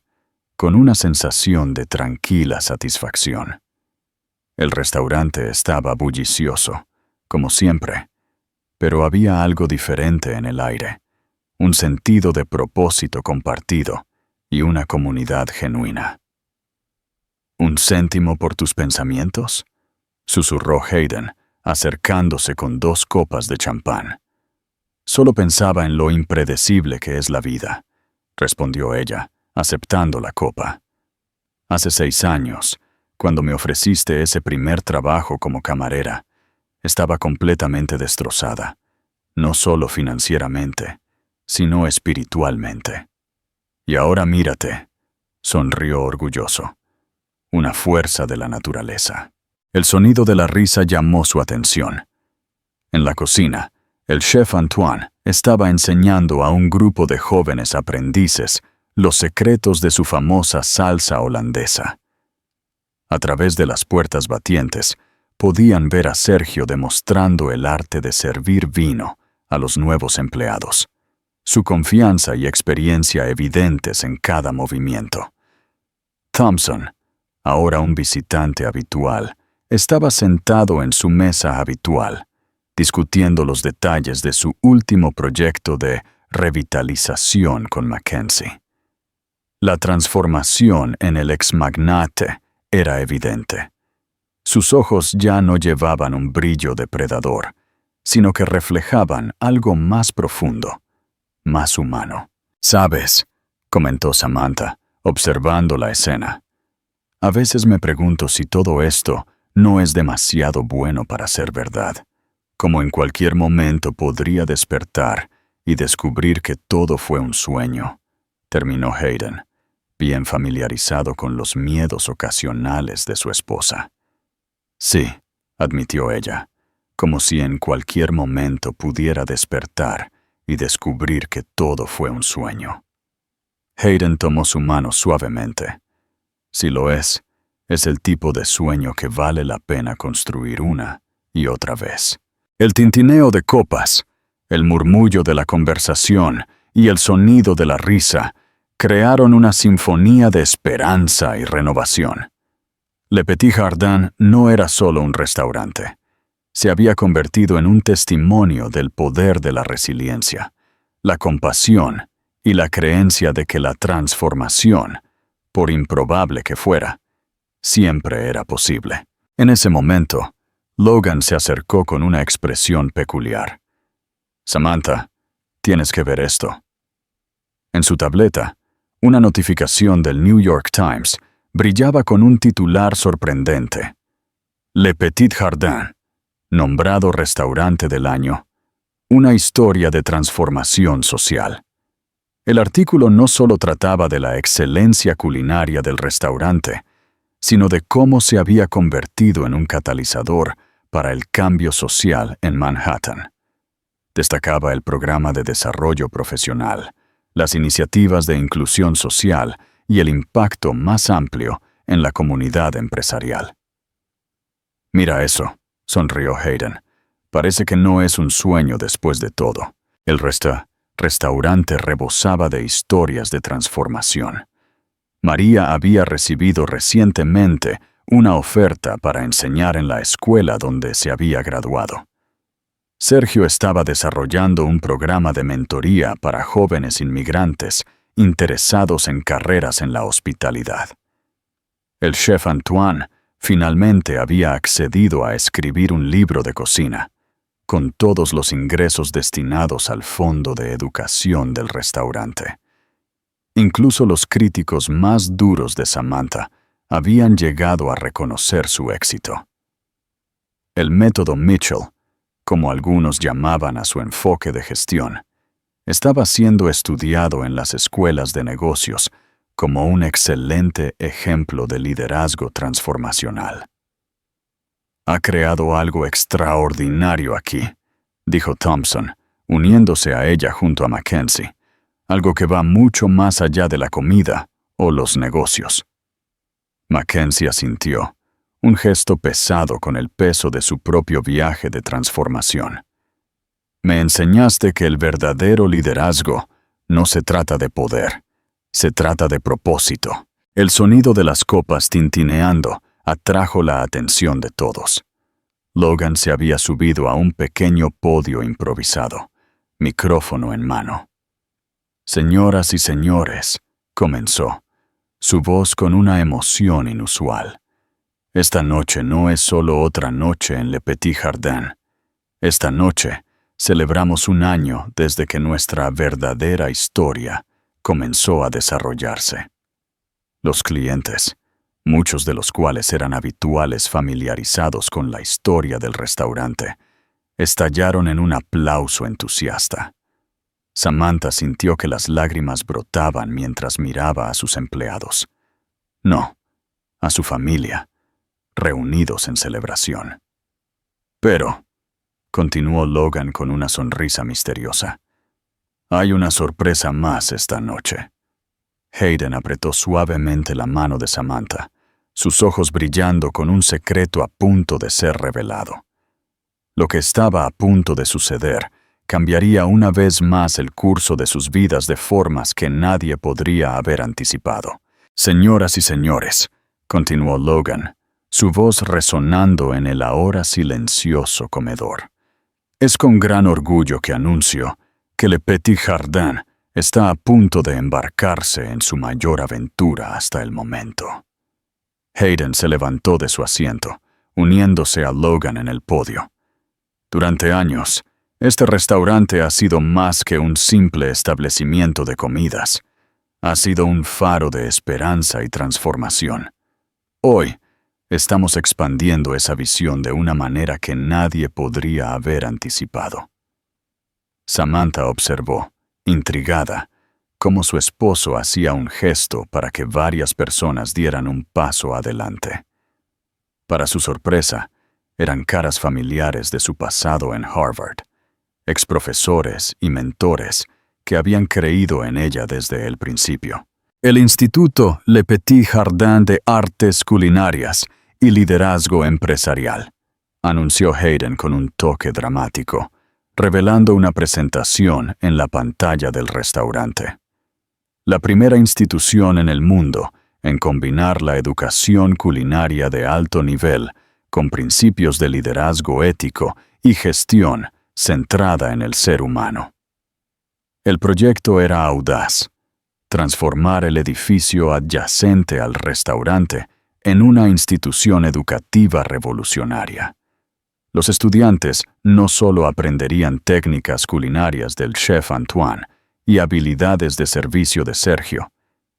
A: con una sensación de tranquila satisfacción. El restaurante estaba bullicioso, como siempre, pero había algo diferente en el aire, un sentido de propósito compartido y una comunidad genuina. ¿Un céntimo por tus pensamientos?, susurró Hayden, acercándose con 2 copas de champán. Solo pensaba en lo impredecible que es la vida, respondió ella, aceptando la copa. Hace 6 años, cuando me ofreciste ese primer trabajo como camarera, estaba completamente destrozada, no solo financieramente, sino espiritualmente. Y ahora mírate, sonrió orgulloso, una fuerza de la naturaleza. El sonido de la risa llamó su atención. En la cocina, el chef Antoine estaba enseñando a un grupo de jóvenes aprendices los secretos de su famosa salsa holandesa. A través de las puertas batientes, podían ver a Sergio demostrando el arte de servir vino a los nuevos empleados, su confianza y experiencia evidentes en cada movimiento. Thompson, ahora un visitante habitual, estaba sentado en su mesa habitual, discutiendo los detalles de su último proyecto de revitalización con Mackenzie. La transformación en el exmagnate era evidente. Sus ojos ya no llevaban un brillo depredador, sino que reflejaban algo más profundo, más humano. «¿Sabes?», comentó Samantha, observando la escena. «A veces me pregunto si todo esto no es demasiado bueno para ser verdad, como en cualquier momento podría despertar y descubrir que todo fue un sueño», terminó Hayden, bien familiarizado con los miedos ocasionales de su esposa. «Sí», admitió ella, como si en cualquier momento pudiera despertar y descubrir que todo fue un sueño. Hayden tomó su mano suavemente. «Si lo es el tipo de sueño que vale la pena construir una y otra vez». El tintineo de copas, el murmullo de la conversación y el sonido de la risa crearon una sinfonía de esperanza y renovación. Le Petit Jardin no era solo un restaurante. Se había convertido en un testimonio del poder de la resiliencia, la compasión y la creencia de que la transformación, por improbable que fuera, siempre era posible. En ese momento, Logan se acercó con una expresión peculiar. «Samantha, tienes que ver esto». En su tableta, una notificación del New York Times brillaba con un titular sorprendente: Le Petit Jardin, nombrado restaurante del año, una historia de transformación social. El artículo no solo trataba de la excelencia culinaria del restaurante, sino de cómo se había convertido en un catalizador para el cambio social en Manhattan. Destacaba el programa de desarrollo profesional, las iniciativas de inclusión social y el impacto más amplio en la comunidad empresarial. «Mira eso», sonrió Hayden. «Parece que no es un sueño después de todo». El restaurante rebosaba de historias de transformación. María había recibido recientemente una oferta para enseñar en la escuela donde se había graduado. Sergio estaba desarrollando un programa de mentoría para jóvenes inmigrantes interesados en carreras en la hospitalidad. El chef Antoine finalmente había accedido a escribir un libro de cocina, con todos los ingresos destinados al fondo de educación del restaurante. Incluso los críticos más duros de Samantha habían llegado a reconocer su éxito. El método Mitchell, como algunos llamaban a su enfoque de gestión, estaba siendo estudiado en las escuelas de negocios como un excelente ejemplo de liderazgo transformacional. «Ha creado algo extraordinario aquí», dijo Thompson, uniéndose a ella junto a Mackenzie. «Algo que va mucho más allá de la comida o los negocios». Mackenzie asintió, un gesto pesado con el peso de su propio viaje de transformación. «Me enseñaste que el verdadero liderazgo no se trata de poder, se trata de propósito». El sonido de las copas tintineando atrajo la atención de todos. Logan se había subido a un pequeño podio improvisado, micrófono en mano. «Señoras y señores», comenzó, su voz con una emoción inusual. «Esta noche no es solo otra noche en Le Petit Jardin. Esta noche celebramos un año desde que nuestra verdadera historia comenzó a desarrollarse». Los clientes, muchos de los cuales eran habituales familiarizados con la historia del restaurante, estallaron en un aplauso entusiasta. Samantha sintió que las lágrimas brotaban mientras miraba a sus empleados. No, a su familia, reunidos en celebración. «Pero», continuó Logan con una sonrisa misteriosa, «hay una sorpresa más esta noche». Hayden apretó suavemente la mano de Samantha, sus ojos brillando con un secreto a punto de ser revelado. Lo que estaba a punto de suceder cambiaría una vez más el curso de sus vidas de formas que nadie podría haber anticipado. «Señoras y señores», continuó Logan, su voz resonando en el ahora silencioso comedor, «es con gran orgullo que anuncio que Le Petit Jardin está a punto de embarcarse en su mayor aventura hasta el momento». Hayden se levantó de su asiento, uniéndose a Logan en el podio. «Durante años, este restaurante ha sido más que un simple establecimiento de comidas. Ha sido un faro de esperanza y transformación. Hoy, estamos expandiendo esa visión de una manera que nadie podría haber anticipado». Samantha observó, intrigada, cómo su esposo hacía un gesto para que varias personas dieran un paso adelante. Para su sorpresa, eran caras familiares de su pasado en Harvard, exprofesores y mentores que habían creído en ella desde el principio. «El Instituto Le Petit Jardin de Artes Culinarias y Liderazgo Empresarial», anunció Hayden con un toque dramático, revelando una presentación en la pantalla del restaurante. La primera institución en el mundo en combinar la educación culinaria de alto nivel con principios de liderazgo ético y gestión centrada en el ser humano. El proyecto era audaz: transformar el edificio adyacente al restaurante en una institución educativa revolucionaria. Los estudiantes no solo aprenderían técnicas culinarias del chef Antoine y habilidades de servicio de Sergio,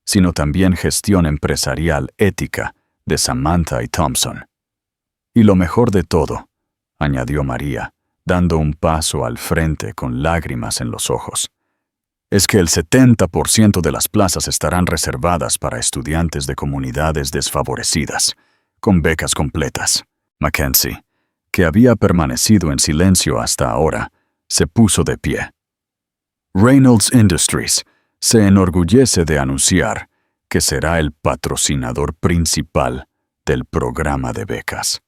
A: sino también gestión empresarial ética de Samantha y Thompson. Y lo mejor de todo, añadió María, dando un paso al frente con lágrimas en los ojos, es que el 70% de las plazas estarán reservadas para estudiantes de comunidades desfavorecidas, con becas completas. Mackenzie, que había permanecido en silencio hasta ahora, se puso de pie. Reynolds Industries se enorgullece de anunciar que será el patrocinador principal del programa de becas.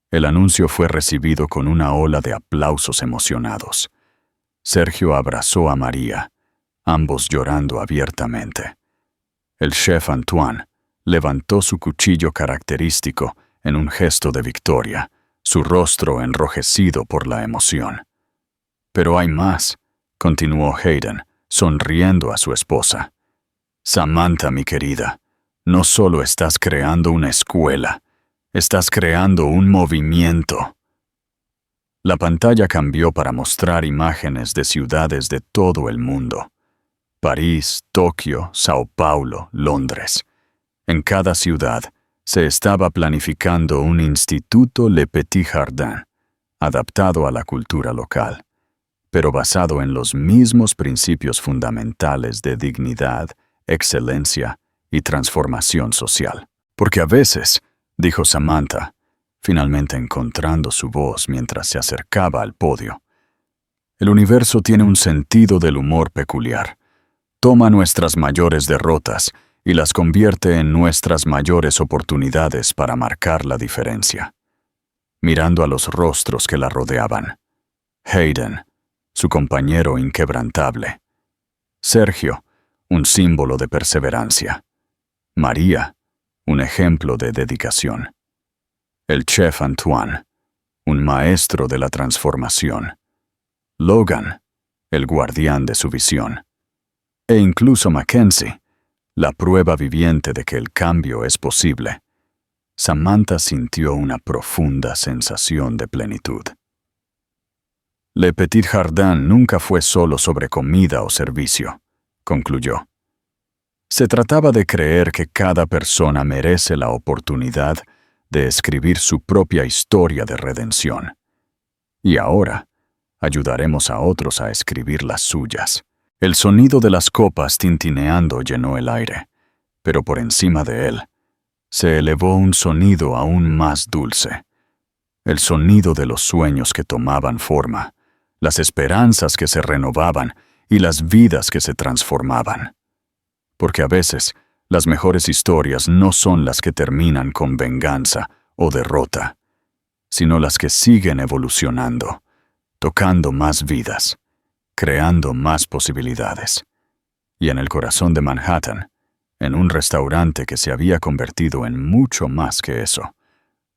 A: El anuncio fue recibido con una ola de aplausos emocionados. Sergio abrazó a María, ambos llorando abiertamente. El chef Antoine levantó su cuchillo característico en un gesto de victoria, su rostro enrojecido por la emoción. Pero hay más, continuó Hayden, sonriendo a su esposa. Samantha, mi querida, no solo estás creando una escuela, estás creando un movimiento. La pantalla cambió para mostrar imágenes de ciudades de todo el mundo. París, Tokio, Sao Paulo, Londres. En cada ciudad se estaba planificando un Instituto Le Petit Jardin, adaptado a la cultura local, pero basado en los mismos principios fundamentales de dignidad, excelencia y transformación social. Porque a veces, dijo Samantha, finalmente encontrando su voz mientras se acercaba al podio, el universo tiene un sentido del humor peculiar. Toma nuestras mayores derrotas y las convierte en nuestras mayores oportunidades para marcar la diferencia. Mirando a los rostros que la rodeaban. Hayden, su compañero inquebrantable. Sergio, un símbolo de perseverancia. María, un ejemplo de dedicación. El chef Antoine, un maestro de la transformación. Logan, el guardián de su visión. E incluso Mackenzie, la prueba viviente de que el cambio es posible. Samantha sintió una profunda sensación de plenitud. Le Petit Jardin nunca fue solo sobre comida o servicio, concluyó. Se trataba de creer que cada persona merece la oportunidad de escribir su propia historia de redención. Y ahora, ayudaremos a otros a escribir las suyas. El sonido de las copas tintineando llenó el aire, pero por encima de él, se elevó un sonido aún más dulce. El sonido de los sueños que tomaban forma, las esperanzas que se renovaban y las vidas que se transformaban. Porque a veces, las mejores historias no son las que terminan con venganza o derrota, sino las que siguen evolucionando, tocando más vidas, creando más posibilidades. Y en el corazón de Manhattan, en un restaurante que se había convertido en mucho más que eso,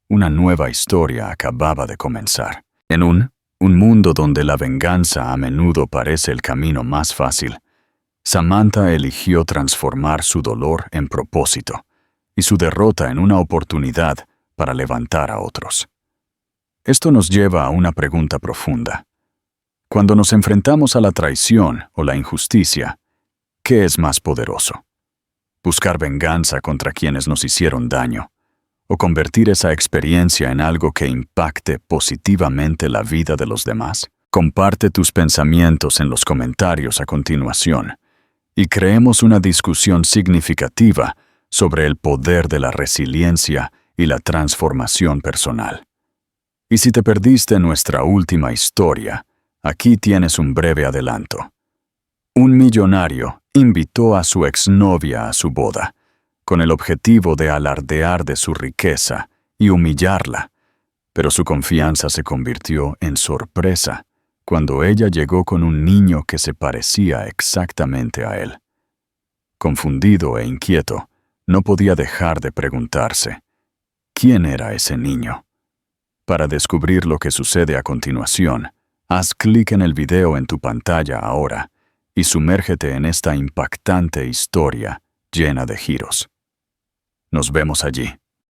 A: una nueva historia acababa de comenzar. En un mundo donde la venganza a menudo parece el camino más fácil, Samantha eligió transformar su dolor en propósito y su derrota en una oportunidad para levantar a otros. Esto nos lleva a una pregunta profunda. Cuando nos enfrentamos a la traición o la injusticia, ¿qué es más poderoso? ¿Buscar venganza contra quienes nos hicieron daño? ¿O convertir esa experiencia en algo que impacte positivamente la vida de los demás? Comparte tus pensamientos en los comentarios a continuación y creemos una discusión significativa sobre el poder de la resiliencia y la transformación personal. Y si te perdiste nuestra última historia, aquí tienes un breve adelanto. Un millonario invitó a su exnovia a su boda, con el objetivo de alardear de su riqueza y humillarla, pero su confianza se convirtió en sorpresa cuando ella llegó con un niño que se parecía exactamente a él. Confundido e inquieto, no podía dejar de preguntarse, ¿quién era ese niño? Para descubrir lo que sucede a continuación, haz clic en el video en tu pantalla ahora y sumérgete en esta impactante historia llena de giros. Nos vemos allí.